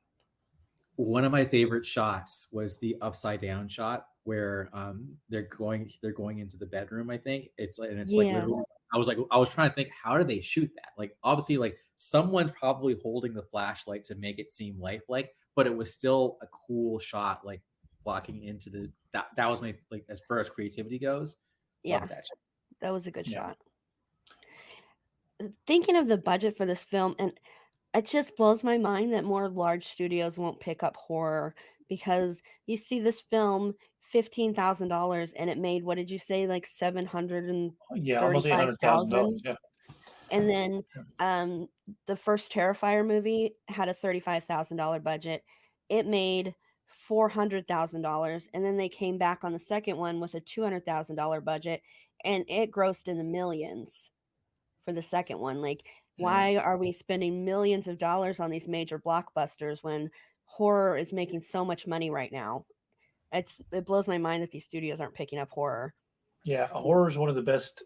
One of my favorite shots was the upside down shot where they're going into the bedroom. I think it's like Yeah. literally. I was trying to think, how do they shoot that? Like obviously, like someone's probably holding the flashlight to make it seem lifelike, but it was still a cool shot. Like walking into that was my, like, as far as creativity goes. Yeah. Loved that shot. That was a good Yeah, shot. Thinking of the budget for this film, and it just blows my mind that more large studios won't pick up horror because you see this film, $15,000, and it made, what did you say, like yeah, almost $800,000. 735,000? Yeah, And then um the first Terrifier movie had a $35,000 budget. It made $400,000, and then they came back on the second one with a $200,000 budget, and it grossed in the millions for the second one. Like, yeah. why are we spending millions of dollars on these major blockbusters when horror is making so much money right now? It blows my mind that these studios aren't picking up horror. Yeah, horror is one of the best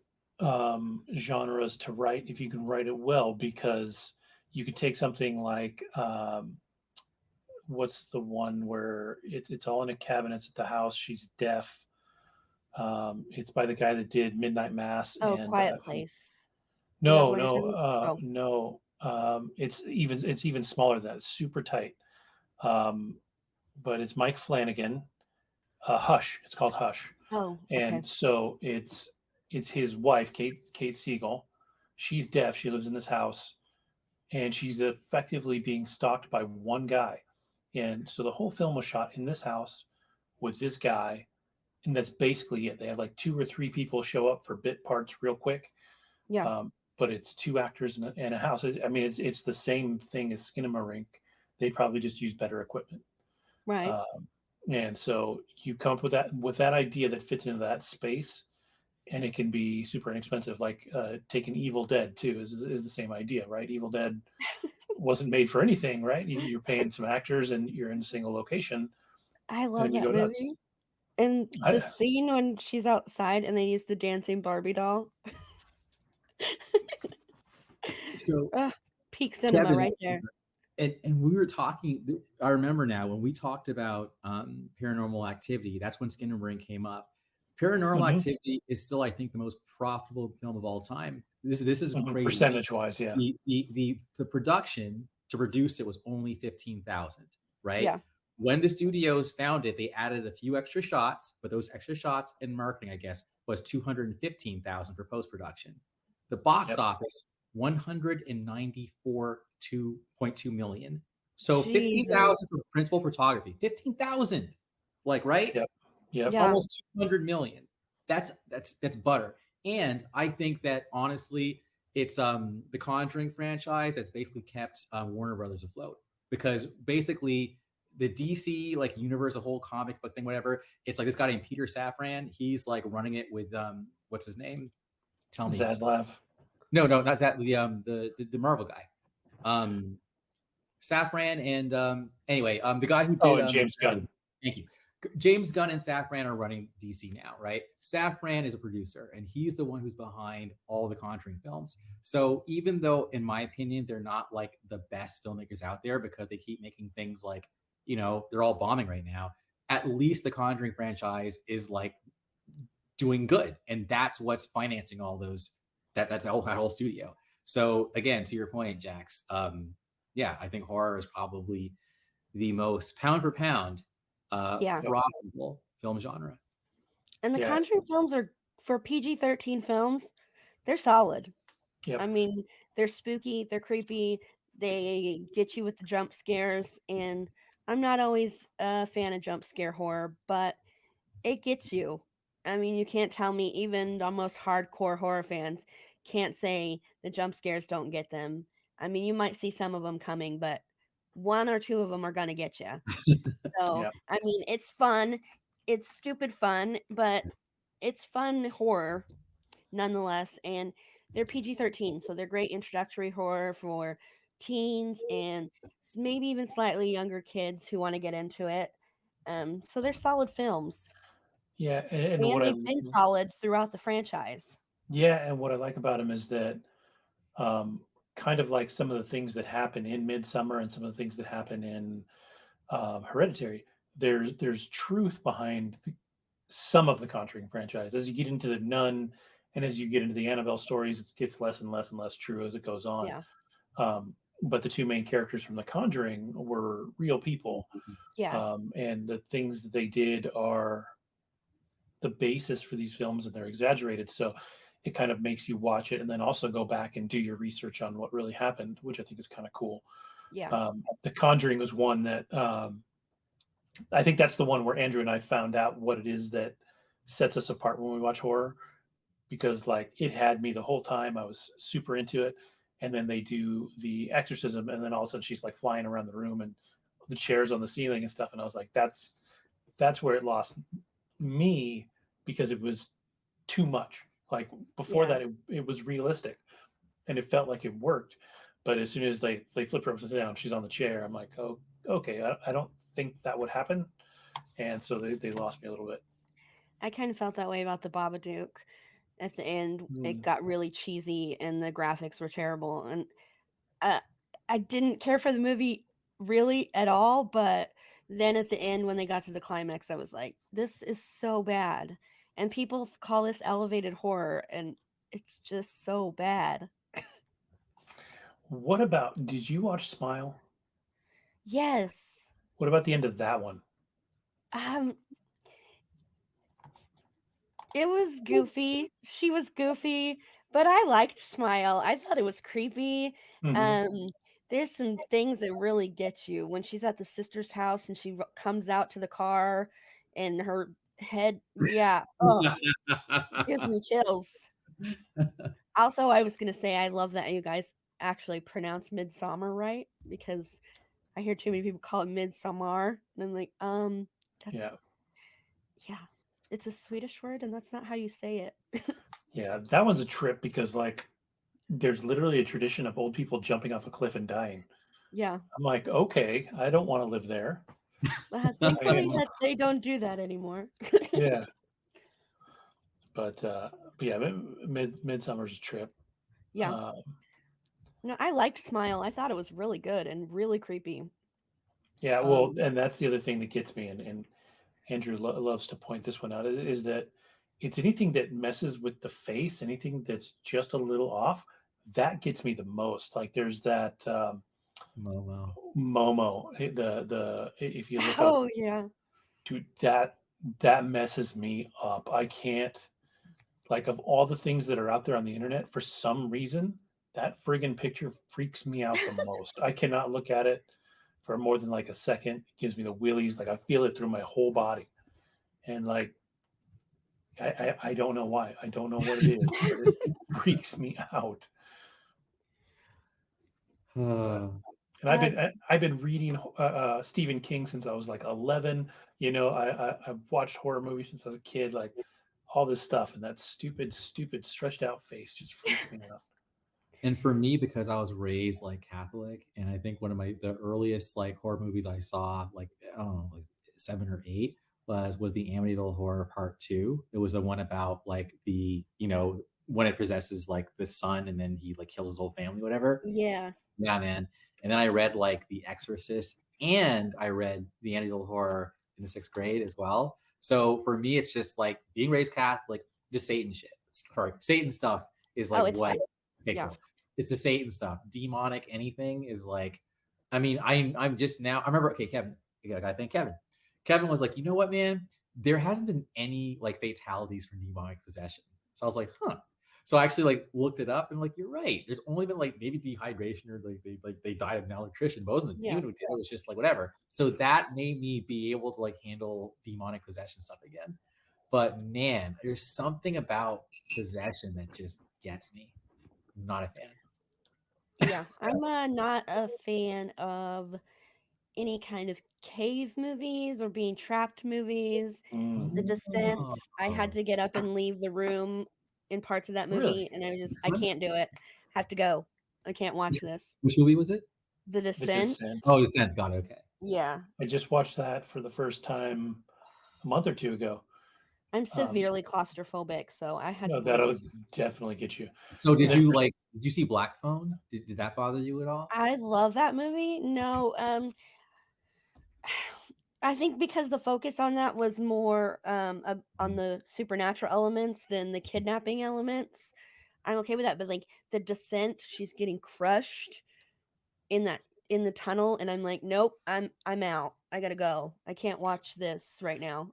genres to write if you can write it well, because you could take something like what's the one where it's all in a cabinet, it's at the house. She's deaf. It's by the guy that did Midnight Mass Oh, and Quiet Place. Is that the no, one you're no, talking about? Oh. no. It's even smaller than that. It's super tight. Um, but it's Mike Flanagan. Hush. It's called Hush. Oh, okay. And so it's his wife, Kate Siegel. She's deaf. She lives in this house, and she's effectively being stalked by one guy. And so the whole film was shot in this house with this guy, and that's basically it. They have like two or three people show up for bit parts real quick, Yeah. but it's two actors in a house. I mean, it's the same thing as Skinamarink. They probably just use better equipment. Right. And so you come up with that idea that fits into that space, and it can be super inexpensive. Like taking Evil Dead too is the same idea, right? Evil Dead wasn't made for anything, right? You're paying some actors, and you're in a single location, I and love then you that go nuts. movie. And the I, scene when she's outside and they use the dancing Barbie doll. So Ugh, peak cinema Kevin, right there. and we were talking. I remember now when we talked about Paranormal Activity. That's when Skinamarink came up. Paranormal mhm, Activity is still, I think, the most profitable film of all time. This is mhm, crazy to me. percentage wise, yeah, The production to produce it was only 15,000, right? Yeah. When the studios found it, they added a few extra shots, but those extra shots and marketing, I guess, was 215,000 for post production. The box yep, office 194.2 million. So Jesus. 15,000 for principal photography. 15,000. Like, right? yep, yep, Yeah. Almost 200 million. That's butter. And I think that honestly, it's the Conjuring franchise that's basically kept Warner Brothers afloat, because basically the DC like universe, a whole comic book thing, whatever. It's like this guy named Peter Safran. He's like running it with what's his name? Tell me. Zaslav. No, not that. The Marvel guy. Um, Safran and anyway, the guy who Oh, did and James Gunn. thank you. James Gunn and Safran are running DC now, right? Safran is a producer, and he's the one who's behind all the Conjuring films. So even though, in my opinion, they're not like the best filmmakers out there because they keep making things like, they're all bombing right now. At least the Conjuring franchise is like doing good, and that's what's financing all those that whole studio. So again, to your point, Jax, yeah, I think horror is probably the most pound for pound Yeah. Yep, profitable film genre. And the yeah, Conjuring films are for PG-13 films, they're solid. yep, I mean, they're spooky, they're creepy, they get you with the jump scares, and I'm not always a fan of jump scare horror, but it gets you. I mean, you can't tell me even the most hardcore horror fans can't say the jump scares don't get them. I mean, you might see some of them coming, but one or two of them are gonna get you. So, yep, I mean, it's fun. It's stupid fun, but it's fun horror nonetheless. And they're PG-13, so they're great introductory horror for teens and maybe even slightly younger kids who want to get into it. So they're solid films, yeah. And and what I they've been solid throughout the franchise. yeah, and what I like about him is that um, kind of like some of the things that happen in Midsummer and some of the things that happen in Hereditary. There's truth behind some of the Conjuring franchise. As you get into the Nun and as you get into the Annabelle stories, it gets less and less and less true as it goes on. Yeah, But the two main characters from The Conjuring were real people, yeah, and the things that they did are the basis for these films, and they're exaggerated. So it kind of makes you watch it and then also go back and do your research on what really happened, which I think is kind of cool. yeah, The Conjuring was one that I think that's the one where Andrew and I found out what it is that sets us apart when we watch horror, because like it had me the whole time. I was super into it. And then they do the exorcism, and then all of a sudden she's like flying around the room and the chairs on the ceiling and stuff. And I was like, that's where it lost me, because it was too much. Like before yeah. that, it was realistic and it felt like it worked. But as soon as they flip her upside down, she's on the chair. I'm like, oh, okay. I don't think that would happen. And so they lost me a little bit. I kind of felt that way about the Babadook. At the end, it Mm. got really cheesy and the graphics were terrible. And uh, I didn't care for the movie really at all, but then at the end when they got to the climax, I was like, "This is so bad." And people call this elevated horror, and it's just so bad. What about, did you watch Smile? Yes. What about the end of that one? Um, it was goofy. She was goofy, but I liked Smile. I thought it was creepy. Hmm. Um, there's some things that really get you when she's at the sister's house and she comes out to the car and her head, yeah. Oh, gives me chills. Also, I was gonna say I love that you guys actually pronounce midsummer right, because I hear too many people call it midsummer, and I'm like, that's Yeah. yeah, it's a Swedish word, and that's not how you say it. Yeah. That one's a trip because like there's literally a tradition of old people jumping off a cliff and dying. Yeah. I'm like, okay, I don't want to live there. Thankfully I, that they don't do that anymore. yeah. But yeah, midsummer's a trip. Yeah. Uh, No, I liked Smile. I thought it was really good and really creepy. yeah, well, Um, and that's the other thing that gets me, and Andrew loves to point this one out, is that it's anything that messes with the face, anything that's just a little off, that gets me the most. Like there's that Momo. Momo, if you look up, oh yeah. dude, that messes me up. I can't, like, of all the things that are out there on the internet, for some reason, that friggin' picture freaks me out the most. I cannot look at it for more than like a second. It gives me the willies, like I feel it through my whole body. And like I don't know why. I don't know what it is, but it freaks me out. But and uh I've been reading Stephen King since I was like 11. You know, I've watched horror movies since I was a kid. Like all this stuff, and that stupid stretched out face just freaks me out. And for me, because I was raised like Catholic, and I think one of the earliest like horror movies I saw, like I don't know, like 7 or 8, was the Amityville Horror Part 2. It was the one about like the when it possesses like the son, and then he like kills his whole family, whatever. yeah. Yeah, man. And then I read like The Exorcist, and I read The Amityville Horror in the 6th grade as well. So for me, it's just like being raised Catholic, just Satan shit. Sorry, Satan stuff is Oh, like it's what. fine. Okay, Yeah. cool. It's the Satan stuff. Demonic anything is like. I mean, I'm just now. I remember. Okay, Kevin. I gotta thank Kevin. Kevin was like, you know what, man? There hasn't been any like fatalities from demonic possession. So I was like, huh. So I actually like looked it up and like you're right. There's only been like maybe dehydration or they died of malnutrition. But it wasn't the Yeah. demon who did it. It was just like whatever. So that made me be able to like handle demonic possession stuff again. But man, there's something about possession that just gets me. I'm not a fan. Yeah. I'm not a fan of any kind of cave movies or being trapped movies. The Mm, Descent, I had Oh, to get up and leave the room in parts of that really? movie, and I what? can't do it. Have to go. I can't watch Which, this. which movie was it? The The Descent. Descent. Oh, The Sense. Got it. Okay. Yeah. I just watched that for the first time a month or two ago. I'm Um, severely claustrophobic, so I had no, to that'll leave. definitely get you. So And then for did you see Black Phone? Did that bother you at all? I love that movie. No, I think because the focus on that was more on the supernatural elements than the kidnapping elements. I'm okay with that, but like the descent, she's getting crushed in that in the tunnel, and I'm like, nope, I'm out. I gotta go. I can't watch this right now.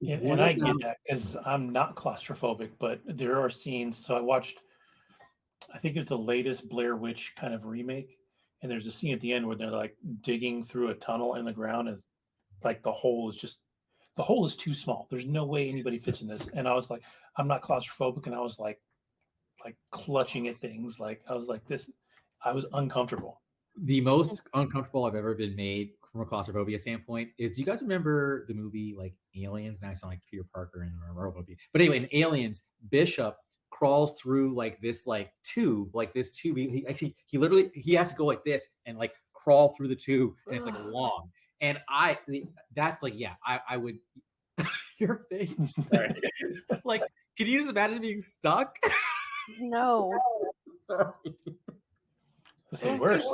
and What I get about that because I'm not claustrophobic, but there are scenes. So I watched, I think it's the latest Blair Witch kind of remake, and there's a scene at the end where they're like digging through a tunnel in the ground, and like the hole is too small. There's no way anybody fits in this. And I was like, I'm not claustrophobic, and I was like clutching at things. Like I was like this. I was uncomfortable. the most uncomfortable I've ever been made from a claustrophobia standpoint is do you guys remember the movie like Aliens? Now I sound like Peter Parker in a Marvel movie. But anyway, in Aliens, Bishop crawls through like this tube. He literally he has to go like this and like crawl through the tube and it's like Ugh, long. And that's like, yeah, I would your face. Sorry. Like, can you just imagine being stuck? no. Sorry. It's the Ugh. worst.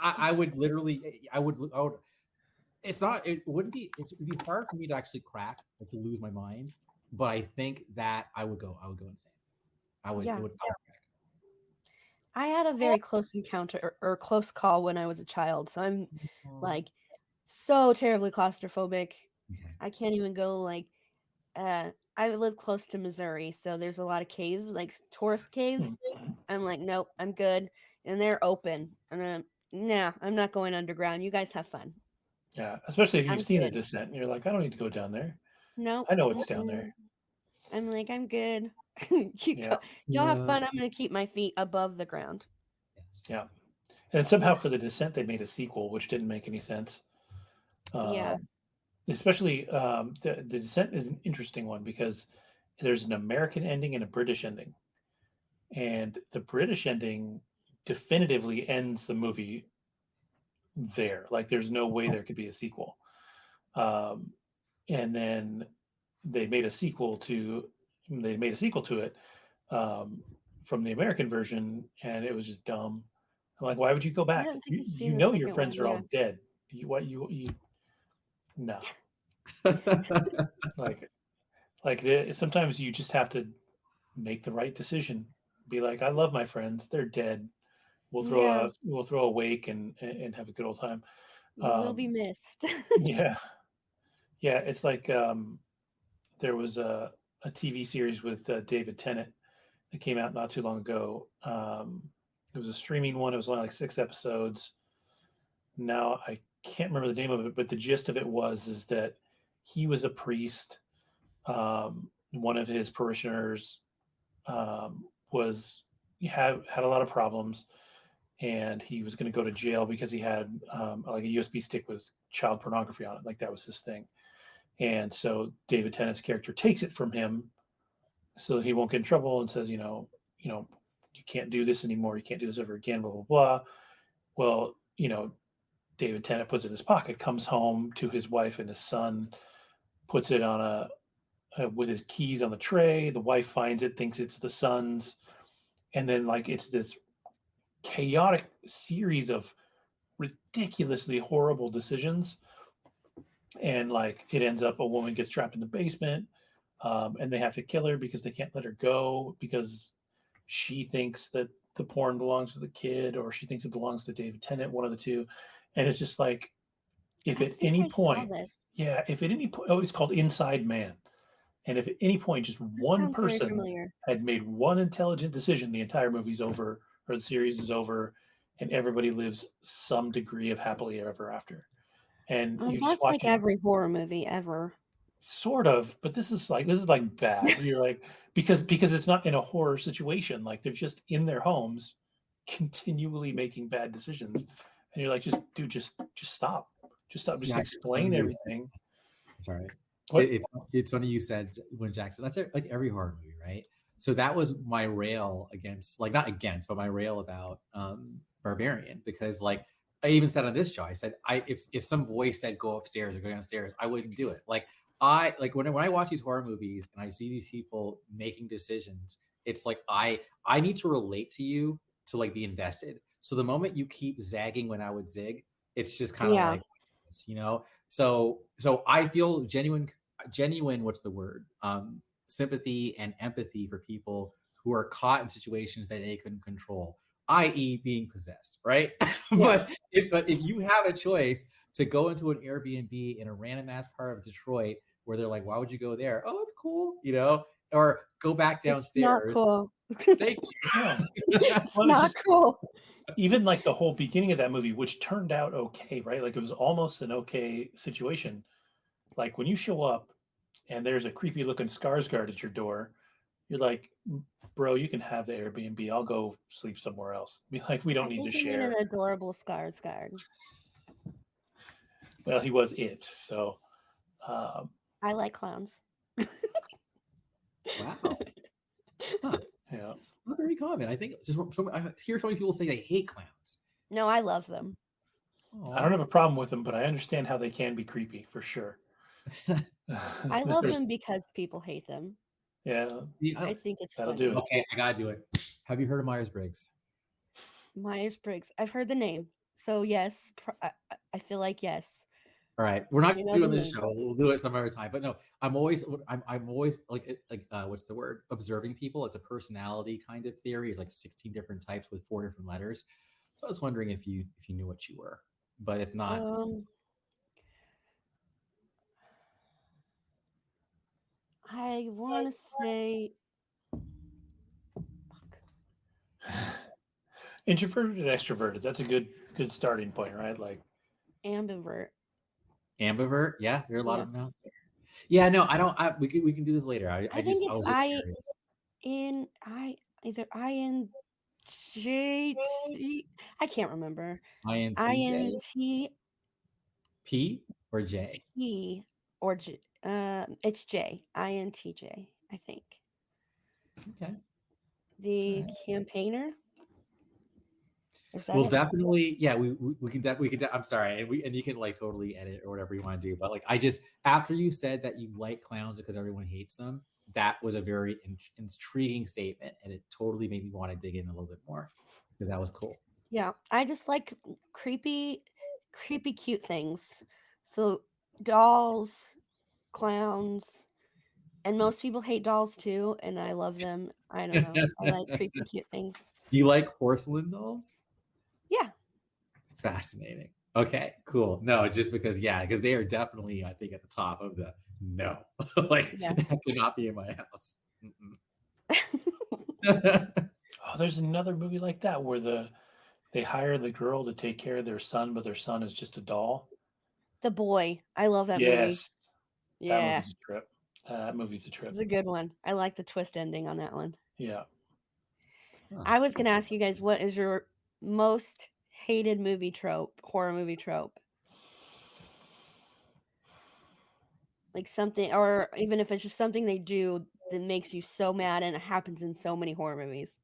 I would literally, I would, it's not, it wouldn't be, it'd be hard for me to actually crack, like to lose my mind. But I think that I would go insane. Yeah. It would crack. I had a very close encounter or close call when I was a child, so I'm Oh, like so terribly claustrophobic. okay. I can't even go like I live close to Missouri, so there's a lot of caves, like tourist caves. Mhm. I'm like, nope, I'm good. And they're open. And nah, I'm not going underground. You guys have fun. Yeah, especially if you've I'm seen The good. Descent and you're like, I don't need to go down there. Nope. I know it's down there. Mm-mm. I'm like, I'm good. Yeah. Y'all have Yeah. fun. I'm gonna keep my feet above the ground. Yes. Yeah. And somehow for The Descent, they made a sequel, which didn't make any sense. Yeah. Especially the Descent is an interesting one because there's an American ending and a British ending. And the British ending definitively ends the movie there. Like there's no way there could be a sequel. Um, and then they made a sequel to it um, from the American version, and it was just dumb. I'm like, why would you go I back? don't think You, I've you seen the know your second friends one. are all Yeah. dead. You no. Like sometimes you just have to make the right decision. Be like, I love my friends. They're dead. Yeah. We'll throw a wake and have a good old time. You will be Um, missed. yeah, yeah. It's like there was a TV series with David Tennant that came out not too long ago. It was a streaming one. It was only like 6 episodes. Now I can't remember the name of it, but the gist of it was is that he was a priest. One of his parishioners was had a lot of problems, and he was going to go to jail because he had like a USB stick with child pornography on it. Like that was his thing. And so David Tennant's character takes it from him so that he won't get in trouble and says, you can't do this anymore. You can't do this ever again. Blah blah blah. Well, David Tennant puts it in his pocket, comes home to his wife and his son, puts it on with his keys on the tray. The wife finds it, thinks it's the son's, and then like it's this chaotic series of ridiculously horrible decisions. And like it ends up a woman gets trapped in the basement, and they have to kill her because they can't let her go because she thinks that the porn belongs to the kid or she thinks it belongs to David Tennant, one of the two. And it's just like, if I at think any I saw point, this. yeah, if at any point, oh, it's called Inside Man. And if at any point just This one sounds very person familiar. had made one intelligent decision, the entire movie's over or the series is over, and everybody lives some degree of happily ever after. And you just That's watch like it every horror movie ever. sort of, but this is like bad. Where you're like because it's not in a horror situation. Like they're just in their homes, continually making bad decisions, and you're like, just dude, just stop, just Jackson, explain everything. sorry. What? It's funny you said when Jackson. That's like every horror movie, right? So that was my rail against, like not against, but my rail about Barbarian, because like I even said on this show, I said if some voice said go upstairs or go downstairs, I wouldn't do it. Like I like when I watch these horror movies and I see these people making decisions, it's like I need to relate to you to like be invested. So the moment you keep zagging when I would zig, it's just kind of Yeah. like, so I feel genuine what's the word, sympathy and empathy for people who are caught in situations that they couldn't control, i.e. being possessed, right? Yeah. but if you have a choice to go into an Airbnb in a random ass part of Detroit where they're like, why would you go there? Oh, it's cool, or go back It's not downstairs. cool. Thank No. you. It's Well, not cool. even like the whole beginning of that movie, which turned out okay, right? Like it was almost an okay situation. Like when you show up and there's a creepy looking Skarsgård at your door, you're like, bro, you can have the Airbnb. I'll go sleep somewhere else. Be like, we don't I need to think you mean an share. adorable Skarsgård. Well, he was it. So, um, I like clowns. Wow. Huh. yeah. Not very common. I think I hear so many people say they hate clowns. No, I love them. I don't have a problem with them, but I understand how they can be creepy for sure. I love There's- them because people hate them. Yeah, I think it's that'll funny. do it. Okay, I gotta do it. Have you heard of Myers-Briggs? Myers-Briggs. I've heard the name. So yes, I feel like yes. All right, we're not You know doing the this name. show. We'll do it some other time. But no, I'm always like what's the word? Observing people. It's a personality kind of theory. It's like 16 different types with 4 different letters. So I was wondering if you knew what you were, but if not, I want to say Introverted and extroverted. That's a good starting point, right? Like ambivert. ambivert. Yeah, there are a lot of them out there. Yeah, no, I don't. We can do this later. I think just it's I was just curious. in I either INJT. I can't remember. INTJ, INTP P or J? or it's J. INTJ, I think. Okay. The All right. campaigner. Is that Well, it? definitely, yeah. I'm sorry, and you can like totally edit or whatever you want to do. But like, I just after you said that you like clowns because everyone hates them, that was a very intriguing statement, and it totally made me want to dig in a little bit more because that was cool. Yeah, I just like creepy, creepy, cute things. So dolls, clowns, and most people hate dolls too, and I love them. I don't know. I like creepy, cute things. Do you like porcelain dolls? Yeah, Fascinating. Okay, cool. No, just because, yeah, because they are definitely, I think, at the top of the no. Like, yeah. that cannot be in my house. Oh, there's another movie like that where they hire the girl to take care of their son, but their son is just a doll. The Boy. I love that movie. Yes, that Yeah, movie's a trip. That movie's a trip. it's a good one. I like the twist ending on that one. Yeah. Huh. I was gonna ask you guys, what is your most hated movie trope, horror movie trope? Like something, or even if it's just something they do that makes you so mad, and it happens in so many horror movies.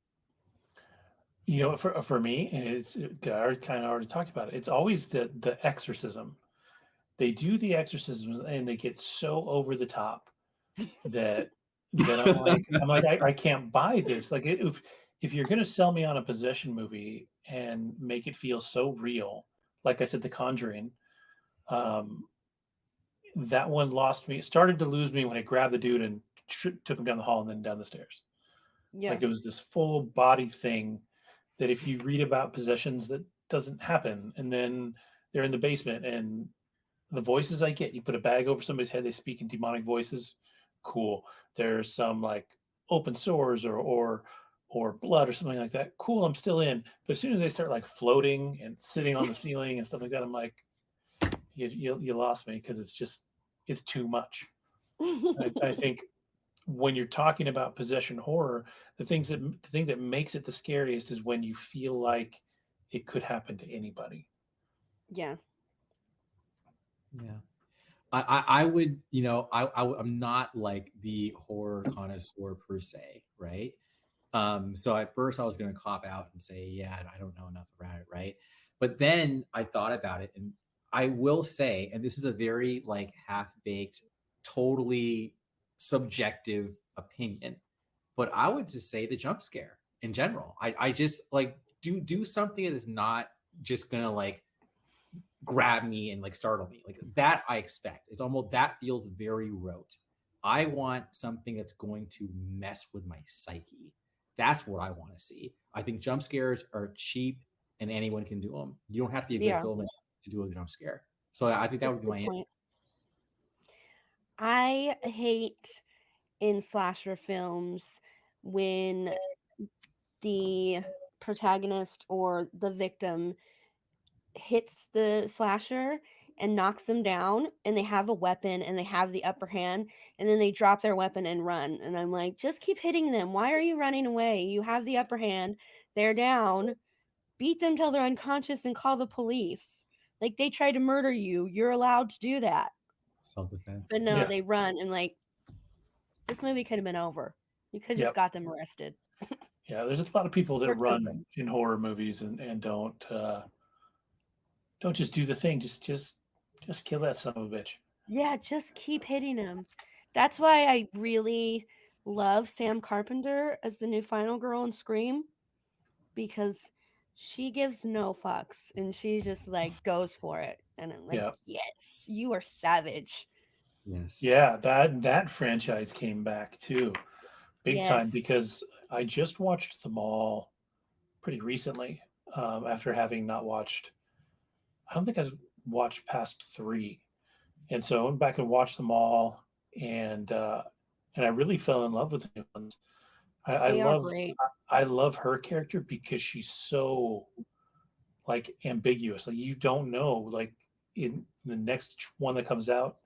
You know, for me, it's I already kind of already talked about it. It's always the exorcism. They do the exorcism and they get so over the top that I'm like I can't buy this. Like if you're gonna sell me on a possession movie and make it feel so real, like I said, The Conjuring, um, that one lost me. It started to lose me when I grabbed the dude and took him down the hall and then down the stairs. Yeah, Like it was this full body thing that if you read about possessions that doesn't happen, and then they're in the basement and the voices I get, you put a bag over somebody's head, they speak in demonic voices. Cool. There's some like open sores or blood or something like that. Cool, I'm still in. But as soon as they start like floating and sitting on the ceiling and stuff like that, I'm like, you lost me because it's too much. I think when you're talking about possession horror, the thing that makes it the scariest is when you feel like it could happen to anybody. yeah, Yeah. I would, I'm not like the horror connoisseur per se, right? So at first I was going to cop out and say, yeah, I don't know enough about it, right? But then I thought about it, and I will say, and this is a very like half-baked, totally subjective opinion, but I would just say the jump scare in general. I just like do something that is not just gonna like grab me and like startle me. Like that I expect. It's almost that feels very rote. I want something that's going to mess with my psyche. That's what I want to see. I think jump scares are cheap and anyone can do them. You don't have to be a good yeah. filmmaker to do a jump scare. So I think that That's would a be good my point. I hate in slasher films when the protagonist or the victim hits the slasher and knocks them down, and they have a weapon and they have the upper hand, and then they drop their weapon and run, and I'm like, just keep hitting them. Why are you running away? You have the upper hand. They're down. Beat them till they're unconscious and call the police. Like, they tried to murder you. You're allowed to do that. self-defense. But no, Yeah. they run, and like, this movie could have been over. You could have just Yep. got them arrested. Yeah. There's a lot of people that Or run children. in horror movies and don't just do the thing. Just kill that son of a bitch. Yeah, just keep hitting him. That's why I really love Sam Carpenter as the new final girl in Scream, because she gives no fucks and she just like goes for it. And I'm like, Yeah. yes, you are savage. Yes. Yeah. That franchise came back too, big time Yes. because I just watched them all pretty recently. After having not watched, I don't think I've watched past three, and so I went back and watched them all, and uh, and I really fell in love with the new ones. I, I They are love great. I love her character because she's so like ambiguous. Like you don't know like in the next one that comes out,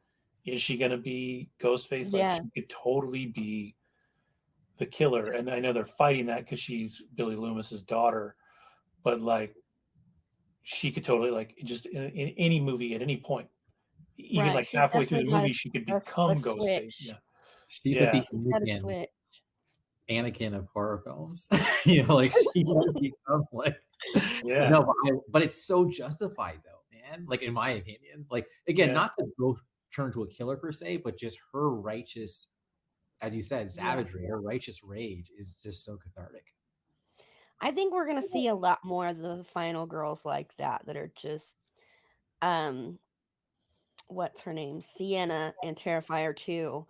is she gonna be Ghostface? Like Yeah. she could totally be the killer, and I know they're fighting that because she's Billy Loomis's daughter, but like she could totally like just in any movie at any point, even Right. like She's halfway through definitely the got movie, she could a become Ghostface. Yeah, switch. She's like yeah, the She's got a switch. Anakin of horror films. You know, like she would become like yeah, no, but it's so justified though, man. Like in my opinion, like again, yeah, not to go turn to a killer per se, but just her righteous, as you said, Yeah. savagery, her righteous rage is just so cathartic. I think we're gonna see a lot more of the final girls like that are just um what's her name? Sienna and Terrifier 2.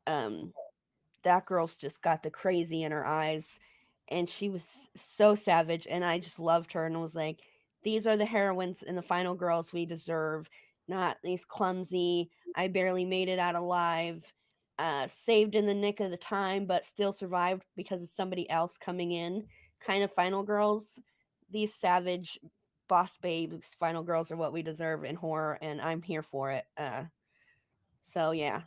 Um that girl's just got the crazy in her eyes, and she was so savage, and I just loved her and was like, these are the heroines and the final girls we deserve, not these clumsy, I barely made it out alive, saved in the nick of the time but still survived because of somebody else coming in kind of final girls. These savage boss babes final girls are what we deserve in horror, and I'm here for it. So yeah,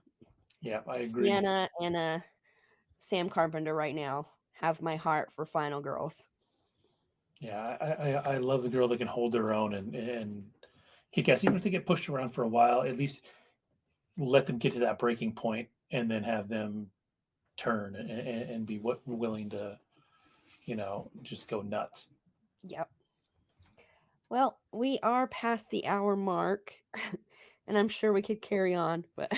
yeah. I agree. Sienna and Sam Carpenter right now have my heart for Final Girls. Yeah, I love the girl that can hold their own and kick ass. Even if they get pushed around for a while, at least let them get to that breaking point and then have them turn and be willing to, just go nuts. Yep. Well, we are past the hour mark, and I'm sure we could carry on, but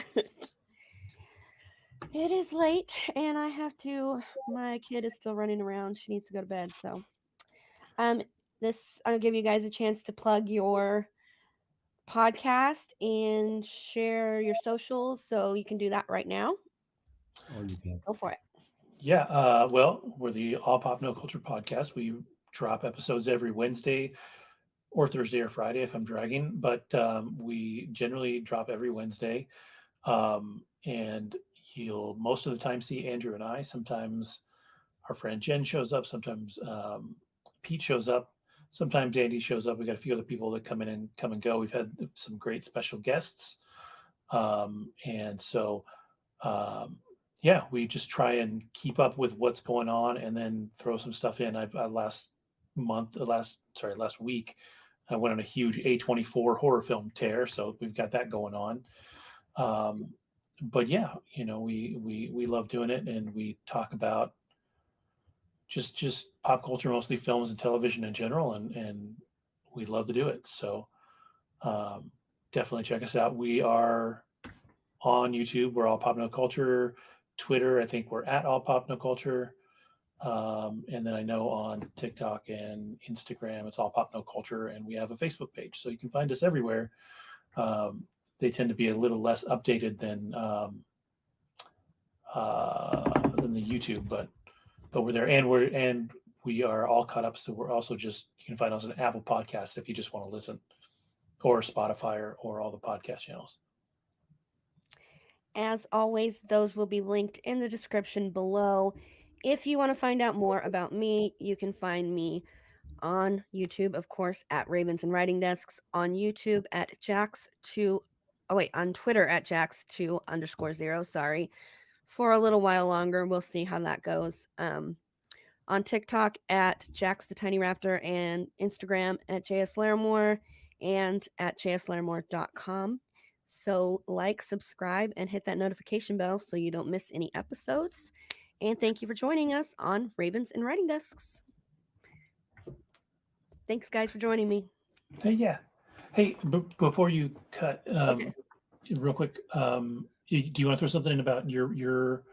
it is late, and I have to. My kid is still running around. She needs to go to bed. So, um, this I'll give you guys a chance to plug your podcast and share your socials. So you can do that right now. Or you can. Go for it. Yeah, well, we're the All Pop No Culture podcast. We drop episodes every Wednesday or Thursday or Friday if I'm dragging, but we generally drop every Wednesday. And you'll most of the time see Andrew and I. Sometimes our friend Jen shows up. Sometimes Pete shows up. Sometimes Andy shows up. We got a few other people that come and go. We've had some great special guests, and so yeah, we just try and keep up with what's going on, and then throw some stuff in. I've last week, I went on a huge A24 horror film tear, so we've got that going on. Um, but yeah, we love doing it, and we talk about just pop culture, mostly films and television in general, and we love to do it. So um, definitely check us out. We are on YouTube. We're All Pop No Culture. Twitter, I think we're at All Pop No Culture. And then I know on TikTok and Instagram, it's All Pop No Culture, and we have a Facebook page, so you can find us everywhere. They tend to be a little less updated than the YouTube, but we're there, and we are all caught up. So we're also just you can find us on Apple Podcasts if you just want to listen, or Spotify, or all the podcast channels. As always, those will be linked in the description below. If you want to find out more about me, you can find me on YouTube, of course, at Ravens and Writing Desks, on YouTube at Jax2, oh wait, on Twitter at Jax2_0, sorry, for a little while longer. We'll see how that goes. On TikTok at Jax the Tiny Raptor, and Instagram at jslarmore, and at jslarmore.com. So like, subscribe, and hit that notification bell so you don't miss any episodes. And thank you for joining us on Ravens and Writing Desks. Thanks, guys, for joining me. Hey, yeah. Hey, before you cut, Okay. real quick, do you want to throw something in about your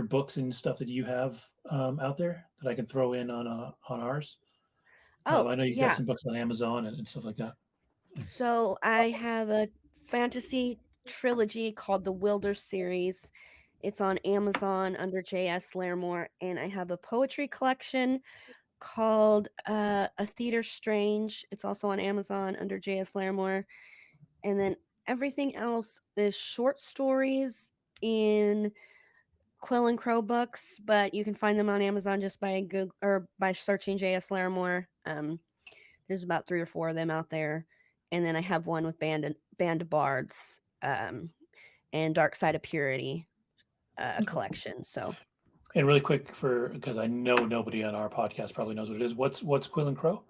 books and stuff that you have out there that I can throw in on ours? Oh, I know you've got yeah. some books on Amazon and stuff like that. Thanks. So I have a fantasy trilogy called the Wilder series. It's on Amazon under J.S. Larmore, and I have a poetry collection called A Theater Strange. It's also on Amazon under J.S. Larmore. And then everything else is short stories in Quill and Crow books, but you can find them on Amazon just by Google or by searching J.S. Larmore. There's about 3 or 4 of them out there. And then I have one with Band of Bards and Dark Side of Purity collection. So And really quick, because I know nobody on our podcast probably knows what it is. What's Quill and Crow?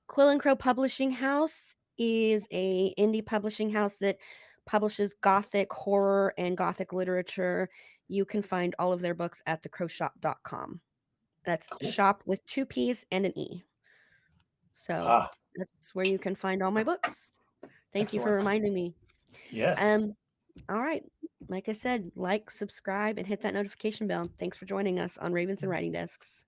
Quill and Crow Publishing House is a indie publishing house that publishes gothic horror and gothic literature. You can find all of their books at thecrowshop.com. That's Cool. shop with 2 P's and an E. So Ah, that's where you can find all my books. Thank you for excellent. reminding me. Yes. All right. Like I said, like, subscribe, and hit that notification bell. Thanks for joining us on Ravens and Writing Desks.